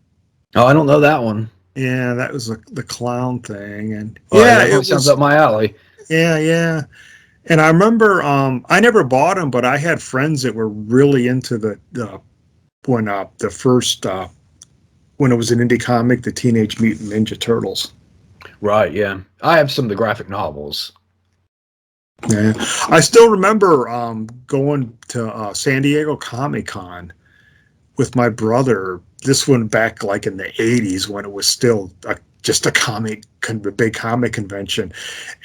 Speaker 1: Oh, I don't know that one.
Speaker 2: Yeah, that was the clown thing, and
Speaker 1: it sounds up my alley.
Speaker 2: Yeah. And I remember I never bought them, but I had friends that were really into when it was an indie comic, the Teenage Mutant Ninja Turtles.
Speaker 1: Right. Yeah, I have some of the graphic novels.
Speaker 2: Yeah, I still remember going to San Diego Comic-Con with my brother. This one back like in the 80s when it was still just a big comic convention.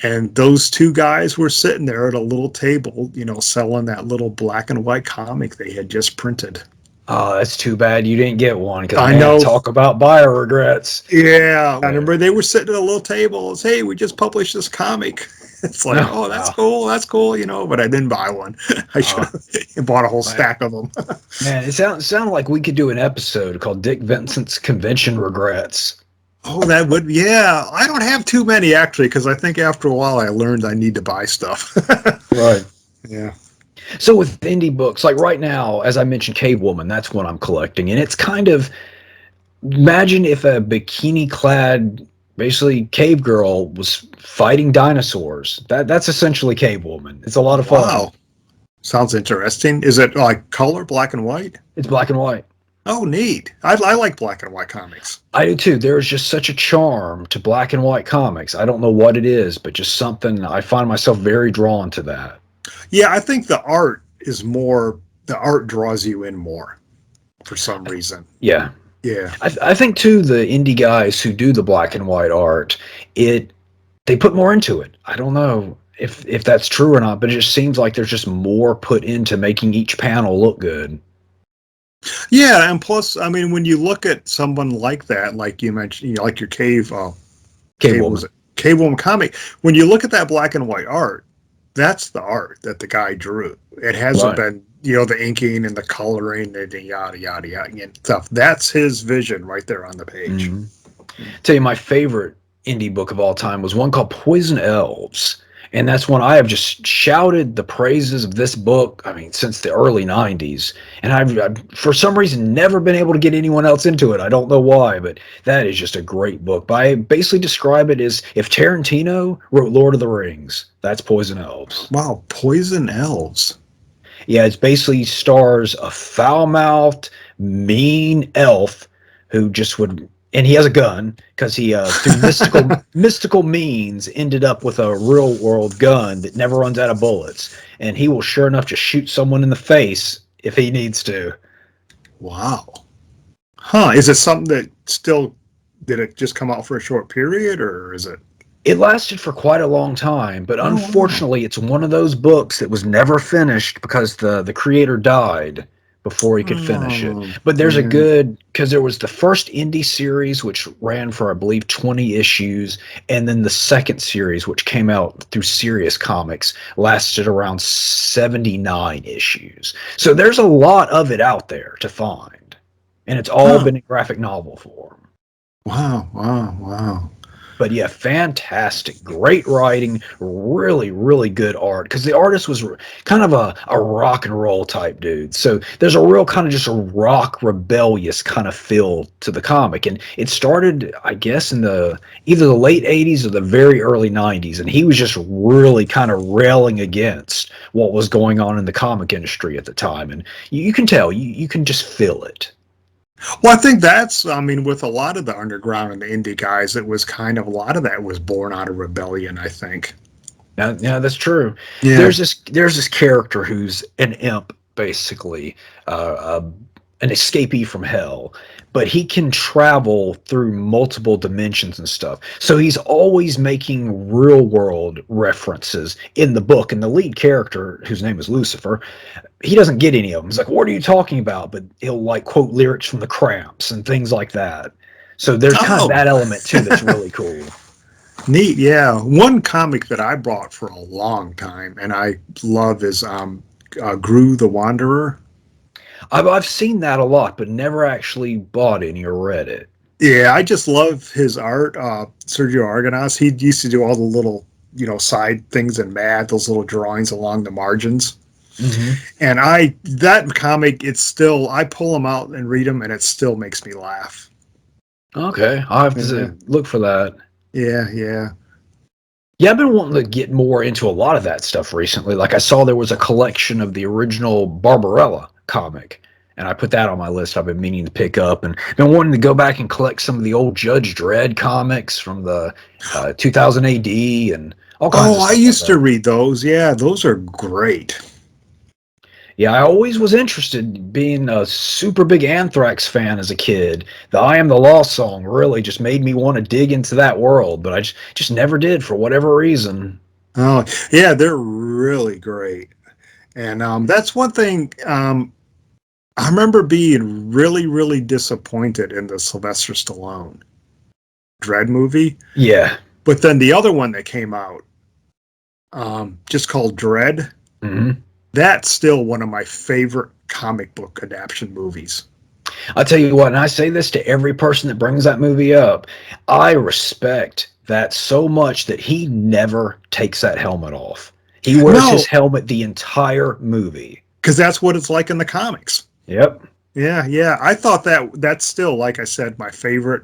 Speaker 2: And those two guys were sitting there at a little table, selling that little black and white comic they had just printed.
Speaker 1: Oh, that's too bad you didn't get one. Because
Speaker 2: I know.
Speaker 1: Talk about buyer regrets.
Speaker 2: Yeah. I remember they were sitting at a little table. It's, hey, we just published this comic. It's like, that's cool, but I didn't buy one. I should have bought a whole stack of them.
Speaker 1: Man, it sounded like we could do an episode called Dick Vincent's Convention Regrets.
Speaker 2: Oh, that would, yeah. I don't have too many, actually, because I think after a while I learned I need to buy stuff.
Speaker 1: Right.
Speaker 2: Yeah.
Speaker 1: So with indie books, like right now, as I mentioned, Cave Woman, that's what I'm collecting. And it's kind of, imagine if a bikini-clad, basically cave girl was fighting dinosaurs. That's essentially Cave Woman. It's a lot of fun.
Speaker 2: Wow. Sounds interesting. Is it like color, black and white?
Speaker 1: It's black and white.
Speaker 2: Oh, neat. I like black and white comics.
Speaker 1: I do too. There's just such a charm to black and white comics. I don't know what it is, but just something I find myself very drawn to that.
Speaker 2: Yeah, I think the art is more, the art draws you in more for some reason.
Speaker 1: Yeah.
Speaker 2: Yeah.
Speaker 1: I think too the indie guys who do the black and white art, they put more into it. I don't know if that's true or not, but it just seems like there's just more put into making each panel look good.
Speaker 2: Yeah, and plus, I mean, when you look at someone like that, like you mentioned, like your
Speaker 1: Catwoman.
Speaker 2: Cave Woman comic, when you look at that black and white art, that's the art that the guy drew. It hasn't
Speaker 1: Right.
Speaker 2: been, the inking and the coloring and the yada yada yada and stuff. That's his vision right there on the page.
Speaker 1: Mhm. Tell you my favorite indie book of all time was one called Poison Elves. And that's one I have just shouted the praises of this book, I mean, since the early 90s. And I've, for some reason, never been able to get anyone else into it. I don't know why, but that is just a great book. But I basically describe it as if Tarantino wrote Lord of the Rings, that's Poison Elves.
Speaker 2: Wow, Poison Elves.
Speaker 1: Yeah, it's basically stars a foul-mouthed, mean elf who just would, and he has a gun because he through mystical means ended up with a real world gun that never runs out of bullets, and he will sure enough just shoot someone in the face if he needs to.
Speaker 2: Wow. Huh. Is it something that still, did it just come out for a short period or is it?
Speaker 1: It lasted for quite a long time, but
Speaker 2: Oh, wow.
Speaker 1: unfortunately, it's one of those books that was never finished because the creator died before he could finish it.
Speaker 2: Oh,
Speaker 1: But there's a
Speaker 2: yeah.
Speaker 1: good, because there was the first indie series, which ran for, I believe, 20 issues, and then the second series, which came out through Serious Comics, lasted around 79 issues. So there's a lot of it out there to find, and it's all
Speaker 2: Huh.
Speaker 1: been in graphic novel form.
Speaker 2: Wow, wow, wow.
Speaker 1: But yeah, fantastic, great writing, really, really good art. Because the artist was kind of a rock and roll type dude. So there's a real kind of just a rock rebellious kind of feel to the comic. And it started, I guess, in the either the late 80s or the very early 90s. And he was just really kind of railing against what was going on in the comic industry at the time. And you can tell, you can just feel it.
Speaker 2: Well, I think that's, I mean, with a lot of the underground and the indie guys, it was kind of, a lot of that was born out of rebellion, I think.
Speaker 1: Yeah, that's true.
Speaker 2: Yeah.
Speaker 1: There's this character who's an imp, basically, an escapee from hell, but he can travel through multiple dimensions and stuff. So he's always making real world references in the book. And the lead character, whose name is Lucifer, he doesn't get any of them. He's like, "What are you talking about?" But he'll like quote lyrics from the Cramps and things like that. So there's kind of
Speaker 2: Oh,
Speaker 1: that element too that's really cool.
Speaker 2: neat. Yeah. One comic that I bought for a long time and I love is Gru the Wanderer.
Speaker 1: I've seen that a lot, but never actually bought any or read it.
Speaker 2: Yeah, I just love his art. Sergio Argonas, he used to do all the little, side things in Mad, those little drawings along the margins.
Speaker 1: Mm-hmm.
Speaker 2: And that comic, it's still, I pull them out and read them and it still makes me laugh.
Speaker 1: Okay, I'll have
Speaker 2: Yeah.
Speaker 1: to look for that.
Speaker 2: Yeah, yeah.
Speaker 1: Yeah, I've been wanting to get more into a lot of that stuff recently. Like I saw there was a collection of the original Barbarella comic, and I put that on my list. I've been meaning to pick up, and been wanting to go back and collect some of the old Judge Dredd comics from the 2000 AD and all kinds of
Speaker 2: Oh,
Speaker 1: stuff
Speaker 2: I
Speaker 1: like
Speaker 2: used
Speaker 1: that.
Speaker 2: to read those. Yeah, those are great.
Speaker 1: Yeah, I always was interested, being a super big Anthrax fan as a kid. The I Am the Law song really just made me want to dig into that world, but I just never did for whatever reason.
Speaker 2: Oh, yeah, they're really great. And that's one thing. I remember being really, really disappointed in the Sylvester Stallone Dread movie.
Speaker 1: Yeah.
Speaker 2: But then the other one that came out, just called Dread,
Speaker 1: Hmm.
Speaker 2: that's still one of my favorite comic book adaptation movies.
Speaker 1: I'll tell you what, and I say this to every person that brings that movie up, I respect that so much that he never takes that helmet off. He wears
Speaker 2: No,
Speaker 1: his helmet the entire movie.
Speaker 2: because that's what it's like in the comics.
Speaker 1: Yep.
Speaker 2: Yeah, yeah. I thought that's still, like I said, my favorite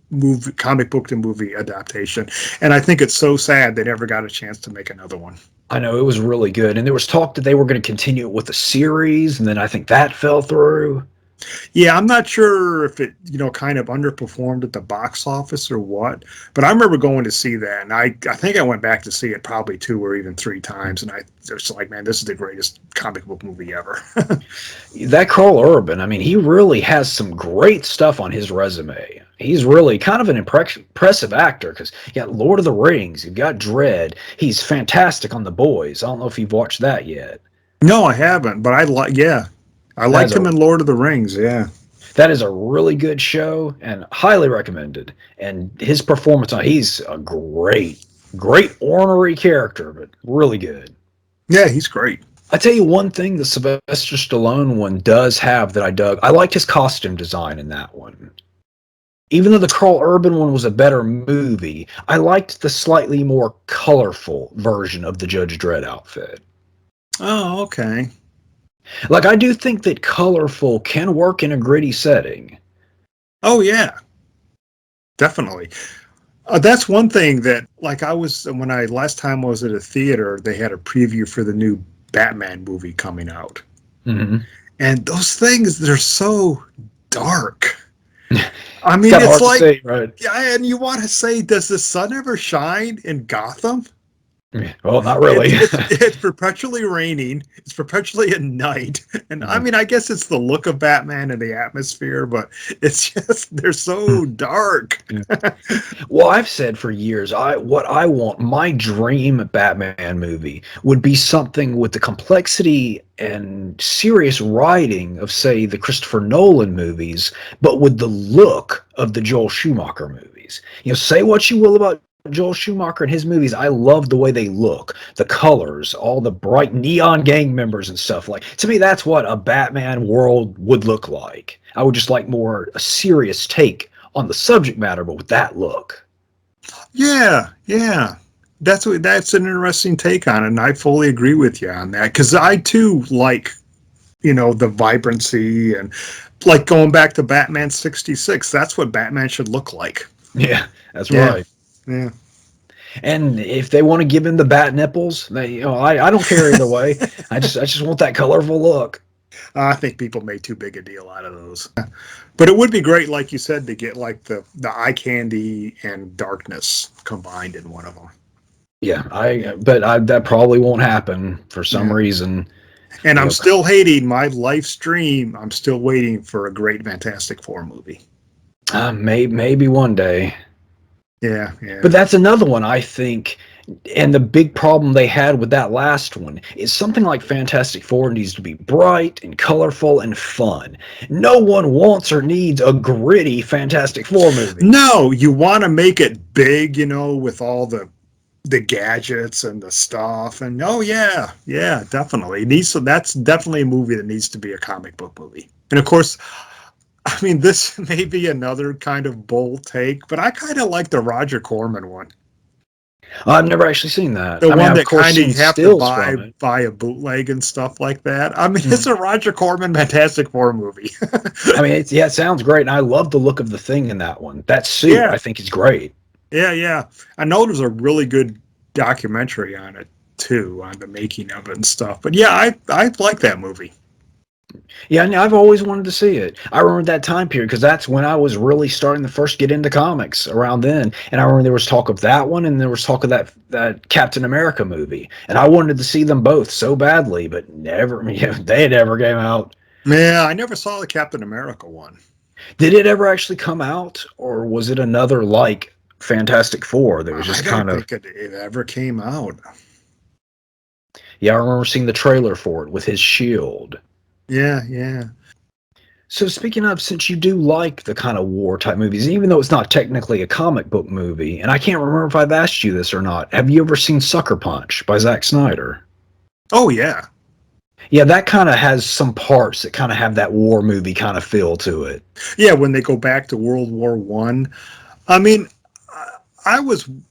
Speaker 2: movie, comic book to movie adaptation. And I think it's so sad they never got a chance to make another one.
Speaker 1: I know it was really good. And there was talk that they were going to continue it with a series, and then I think that fell through.
Speaker 2: Yeah, I'm not sure if it, kind of underperformed at the box office or what, but I remember going to see that, and I think I went back to see it probably 2 or even 3 times, and I was like, man, this is the greatest comic book movie ever.
Speaker 1: That Carl Urban, I mean, he really has some great stuff on his resume. He's really kind of an impressive actor because you got Lord of the Rings, you've got Dredd. He's fantastic on The Boys. I don't know if you've watched that yet.
Speaker 2: No, I haven't, but I liked him in Lord of the Rings. Yeah.
Speaker 1: That is a really good show and highly recommended. And his performance on he's a great ornery character, but really good.
Speaker 2: Yeah, he's great.
Speaker 1: I tell you one thing the Sylvester Stallone one does have that I dug. I liked his costume design in that one. Even though the Carl Urban one was a better movie, I liked the slightly more colorful version of the Judge Dredd outfit.
Speaker 2: Oh, okay.
Speaker 1: Like, I do think that colorful can work in a gritty setting.
Speaker 2: Oh, yeah. Definitely. That's one thing that, like, last time I was at a theater, they had a preview for the new Batman movie coming out.
Speaker 1: Mm-hmm.
Speaker 2: And those things, they're so dark. I mean,
Speaker 1: it's
Speaker 2: like,
Speaker 1: say, right?
Speaker 2: Yeah, and you want to say, does the sun ever shine in Gotham?
Speaker 1: Well, not really.
Speaker 2: It's perpetually raining. It's perpetually at night. And I mean, I guess it's the look of Batman and the atmosphere, but it's just, they're so dark.
Speaker 1: Well, I've said for years, what I want, my dream Batman movie would be something with the complexity and serious writing of, say, the Christopher Nolan movies, but with the look of the Joel Schumacher movies. Say what you will about Joel Schumacher and his movies, I love the way they look, the colors, all the bright neon gang members and stuff. Like, to me, that's what a Batman world would look like. I would just like more a serious take on the subject matter, but with that look.
Speaker 2: Yeah. That's an interesting take on it, and I fully agree with you on that, because I too like, the vibrancy, and like going back to Batman 66, that's what Batman should look like.
Speaker 1: Yeah, that's right.
Speaker 2: Yeah.
Speaker 1: And if they want to give him the bat nipples, I don't care either way. I just want that colorful look.
Speaker 2: I think people made too big a deal out of those. But it would be great, like you said, to get like the eye candy and darkness combined in one of them.
Speaker 1: Yeah, that probably won't happen for some reason.
Speaker 2: And I'm still hating my live stream. I'm still waiting for a great Fantastic Four movie.
Speaker 1: Maybe one day.
Speaker 2: Yeah.
Speaker 1: But that's another one, I think, and the big problem they had with that last one is something like Fantastic Four needs to be bright and colorful and fun. No one wants or needs a gritty Fantastic Four movie.
Speaker 2: No, you want to make it big, with all the gadgets and the stuff. And definitely. That's definitely a movie that needs to be a comic book movie. And of course, I mean, this may be another kind of bold take, but I kind of like the Roger Corman one.
Speaker 1: I've never actually seen that.
Speaker 2: The one that kind of you have to buy a bootleg and stuff like that. I mean, it's a Roger Corman Fantastic Four movie.
Speaker 1: I mean, it sounds great, and I love the look of the Thing in that one. That suit, I think, is great.
Speaker 2: Yeah. I know there's a really good documentary on it, too, on the making of it and stuff. But yeah, I like that movie.
Speaker 1: Yeah, I've always wanted to see it. I remember that time period because that's when I was really starting to first get into comics around then. And I remember there was talk of that one and there was talk of that Captain America movie. And I wanted to see them both so badly, but they never came out.
Speaker 2: Yeah, I never saw the Captain America one.
Speaker 1: Did it ever actually come out, or was it another like Fantastic Four that was just
Speaker 2: I don't think it ever came out.
Speaker 1: Yeah, I remember seeing the trailer for it with his shield.
Speaker 2: Yeah.
Speaker 1: So speaking of, since you do like the kind of war type movies, even though it's not technically a comic book movie, and I can't remember if I've asked you this or not, have you ever seen Sucker Punch by Zack Snyder?
Speaker 2: Oh, yeah.
Speaker 1: Yeah, that kind of has some parts that kind of have that war movie kind of feel to it.
Speaker 2: Yeah, when they go back to World War I. I mean,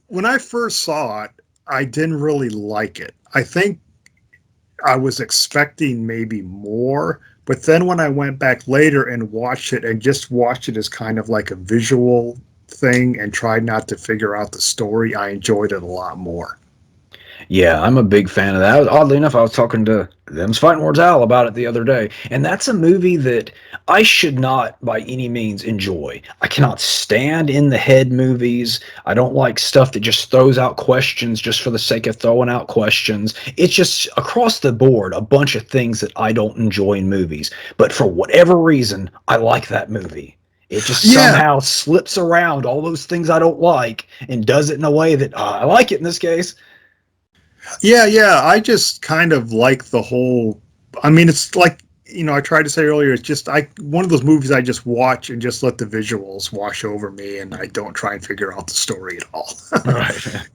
Speaker 2: when I first saw it, I didn't really like it. I think I was expecting maybe more, but then when I went back later and watched it as kind of like a visual thing and tried not to figure out the story, I enjoyed it a lot more.
Speaker 1: Yeah, I'm a big fan of that. Oddly enough, I was talking to Them's Fighting Words Al about it the other day, and that's a movie that I should not by any means enjoy. I cannot stand in the head movies. I don't like stuff that just throws out questions just for the sake of throwing out questions. It's just across the board a bunch of things that I don't enjoy in movies. But for whatever reason, I like that movie. It just
Speaker 2: Yeah,
Speaker 1: somehow slips around all those things I don't like and does it in a way that I like it in this case.
Speaker 2: yeah. I just kind of like the whole. I mean, it's like I tried to say earlier. It's just one of those movies I just watch and just let the visuals wash over me, and I don't try and figure out the story at all.
Speaker 1: Right.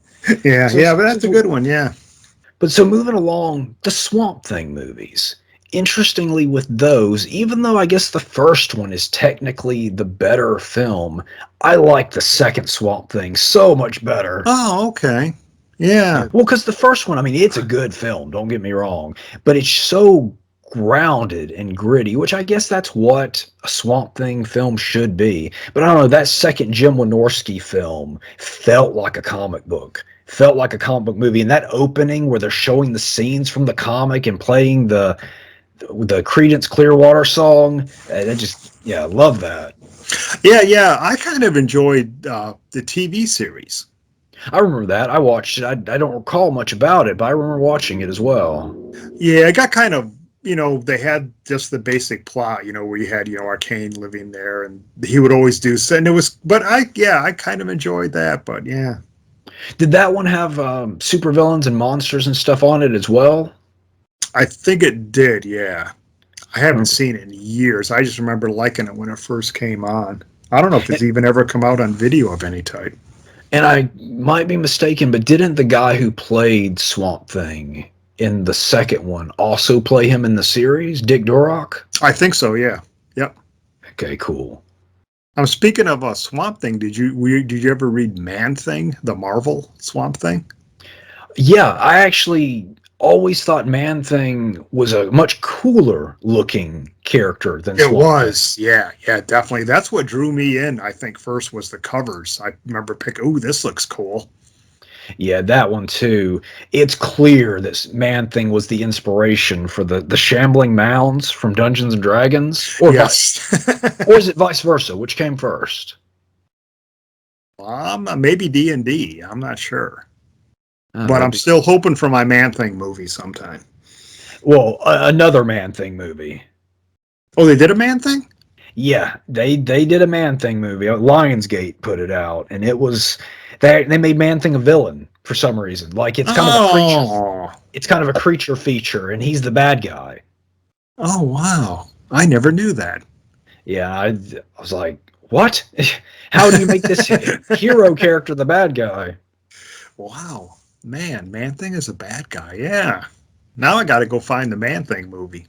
Speaker 2: Yeah, but that's a good one. Yeah.
Speaker 1: But so moving along, the Swamp Thing movies. Interestingly, with those, even though I guess the first one is technically the better film, I like the second Swamp Thing so much better.
Speaker 2: Oh, okay. Yeah.
Speaker 1: Well, because the first one, I mean, it's a good film, don't get me wrong, but it's so grounded and gritty, which I guess that's what a Swamp Thing film should be. But I don't know, that second Jim Wynorski film felt like a comic book. Felt like a comic book movie, and that opening where they're showing the scenes from the comic and playing the Creedence Clearwater song, that just I love that.
Speaker 2: Yeah. I kind of enjoyed the TV series.
Speaker 1: I remember that. I watched it. I don't recall much about it, but I remember watching it as well.
Speaker 2: Yeah, it got kind of, they had just the basic plot, where you had, Arcane living there and he would always do so. And it was, but I kind of enjoyed that, but yeah.
Speaker 1: Did that one have supervillains and monsters and stuff on it as well?
Speaker 2: I think it did, yeah. I haven't seen it in years. I just remember liking it when it first came on. I don't know if it's even ever come out on video of any type.
Speaker 1: And I might be mistaken, but didn't the guy who played Swamp Thing in the second one also play him in the series, Dick Durock?
Speaker 2: I think so, yeah. Yep.
Speaker 1: Okay, cool.
Speaker 2: Speaking of a Swamp Thing, did you ever read Man Thing, the Marvel Swamp Thing?
Speaker 1: Yeah, I actually always thought Man Thing was a much cooler looking character than Swamp
Speaker 2: It was, yeah, definitely. That's what drew me in, I think, first was the covers. I remember picking, ooh, this looks cool.
Speaker 1: Yeah, that one too. It's clear that Man Thing was the inspiration for the shambling mounds from Dungeons and Dragons, or
Speaker 2: yes,
Speaker 1: or is it vice versa? Which came first?
Speaker 2: maybe D&D. I'm not sure,
Speaker 1: Oh,
Speaker 2: but I'm still hoping for my Man Thing movie sometime.
Speaker 1: Well, another Man Thing movie.
Speaker 2: Oh, they did a Man Thing?
Speaker 1: Yeah, they did a Man Thing movie. Lionsgate put it out, and it was they made Man Thing a villain for some reason. Like it's kind of a creature. It's kind of a creature feature, and he's the bad guy.
Speaker 2: Oh wow, I never knew that.
Speaker 1: Yeah, I was like, what? How do you make this hero character the bad guy?
Speaker 2: Wow, Man Thing is a bad guy. Yeah. Now I got to go find the Man Thing movie.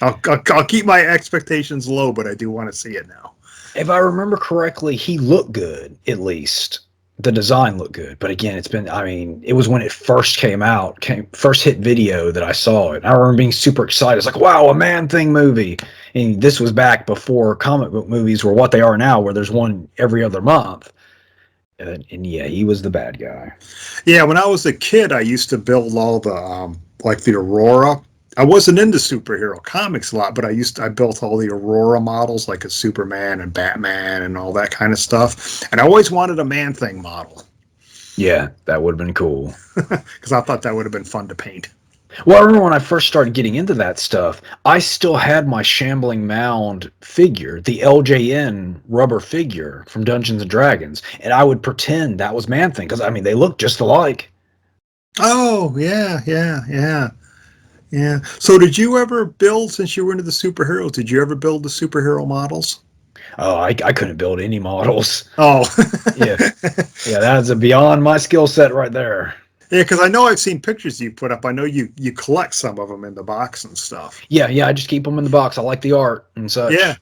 Speaker 2: I'll keep my expectations low, but I do want to see it now.
Speaker 1: If I remember correctly, he looked good, at least. The design looked good. But again, it was when it first came out, first hit video that I saw it. I remember being super excited. It's like, wow, a Man Thing movie. And this was back before comic book movies were what they are now, where there's one every other month. And yeah, he was the bad guy.
Speaker 2: Yeah, when I was a kid, I used to build all the, like the Aurora. I wasn't into superhero comics a lot, but I built all the Aurora models, like a Superman and Batman and all that kind of stuff. And I always wanted a Man Thing model.
Speaker 1: Yeah, that would have been cool.
Speaker 2: Because I thought that would have been fun to paint.
Speaker 1: Well, I remember when I first started getting into that stuff, I still had my Shambling Mound figure, the LJN rubber figure from Dungeons and Dragons, and I would pretend that was Man Thing, because, they look just alike.
Speaker 2: Oh, yeah. So did you ever build, since you were into the superheroes, did you ever build the superhero models?
Speaker 1: Oh, I couldn't build any models.
Speaker 2: Oh.
Speaker 1: Yeah, that's beyond my skill set right there.
Speaker 2: Yeah, because I know I've seen pictures you put up. I know you collect some of them in the box and stuff.
Speaker 1: Yeah, I just keep them in the box. I like the art and such.
Speaker 2: Yeah.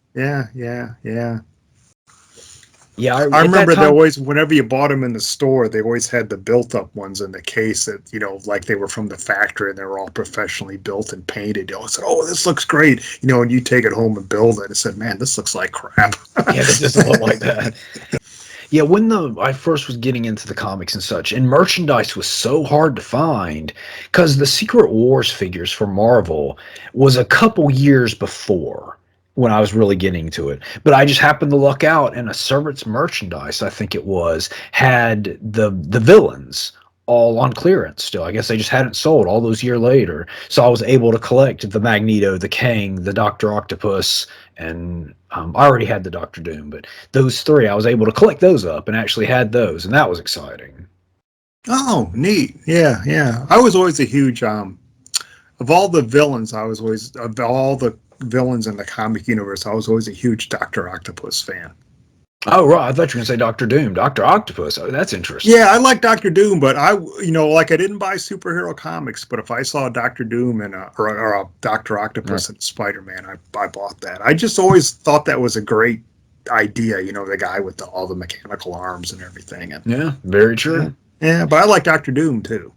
Speaker 1: Yeah,
Speaker 2: I remember they always, whenever you bought them in the store, they always had the built-up ones in the case that, like they were from the factory and they were all professionally built and painted. I said, oh, this looks great. And you take it home and build it. I said, man, this looks like crap.
Speaker 1: Yeah, it doesn't look like that. Yeah, when I first was getting into the comics and such, and merchandise was so hard to find, because the Secret Wars figures for Marvel was a couple years before. when I was really getting to it. But I just happened to luck out, and a Servant's Merchandise, I think it was, had the villains all on clearance still. I guess they just hadn't sold all those years later. So I was able to collect the Magneto, the Kang, the Dr. Octopus, and I already had the Dr. Doom, but those three, I was able to collect those up and actually had those, and that was exciting.
Speaker 2: Oh, neat. Yeah, yeah. I was always a huge of all the villains, of all the villains in the comic universe, I was always a huge Dr. Octopus fan.
Speaker 1: Oh, right. I thought you were going to say Dr. Doom. Dr. Octopus. Oh, that's interesting.
Speaker 2: Yeah, I like Dr. Doom, but I didn't buy superhero comics, but if I saw Dr. Doom and or a Dr. Octopus and Spider-Man, I bought that. I just always thought that was a great idea, the guy with all the mechanical arms and everything. And,
Speaker 1: yeah, very true.
Speaker 2: Yeah, but I like Dr. Doom too.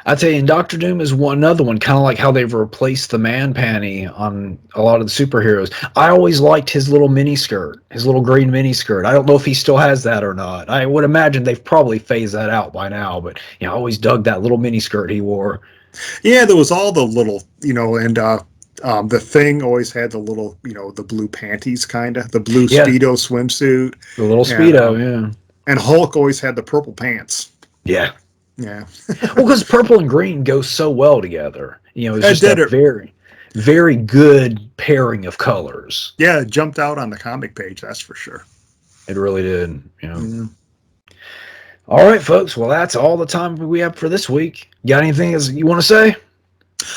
Speaker 1: I tell you, and Dr. Doom is another one, kind of like how they've replaced the man panty on a lot of the superheroes. I always liked his little mini skirt, his little green mini skirt. I don't know if he still has that or not. I would imagine they've probably phased that out by now, but I always dug that little mini skirt he wore.
Speaker 2: Yeah, there was all the little, and the Thing always had the little, the blue panties, kind of the blue Speedo swimsuit,
Speaker 1: the little Speedo,
Speaker 2: and Hulk always had the purple pants.
Speaker 1: Yeah.
Speaker 2: Yeah.
Speaker 1: Well, because purple and green go so well together. It's just a very, very good pairing of colors.
Speaker 2: Yeah, it jumped out on the comic page, that's for sure.
Speaker 1: It really did. All right, folks. Well, that's all the time we have for this week. Got anything you want to say?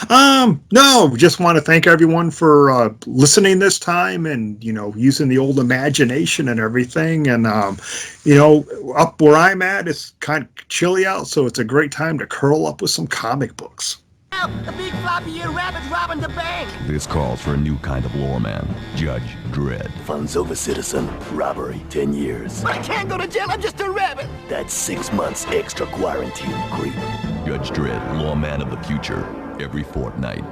Speaker 2: No, just want to thank everyone for listening this time and, using the old imagination and everything. And, up where I'm at, it's kind of chilly out, so it's a great time to curl up with some comic books.
Speaker 6: The big floppy-eared rabbit's robbing the bank.
Speaker 7: This calls for a new kind of lawman, Judge Dredd.
Speaker 8: Funds over citizen, robbery, 10 years.
Speaker 6: I can't go to jail, I'm just a rabbit.
Speaker 8: That's 6 months extra quarantine, creep.
Speaker 7: Judge Dredd, lawman of the future, every fortnight.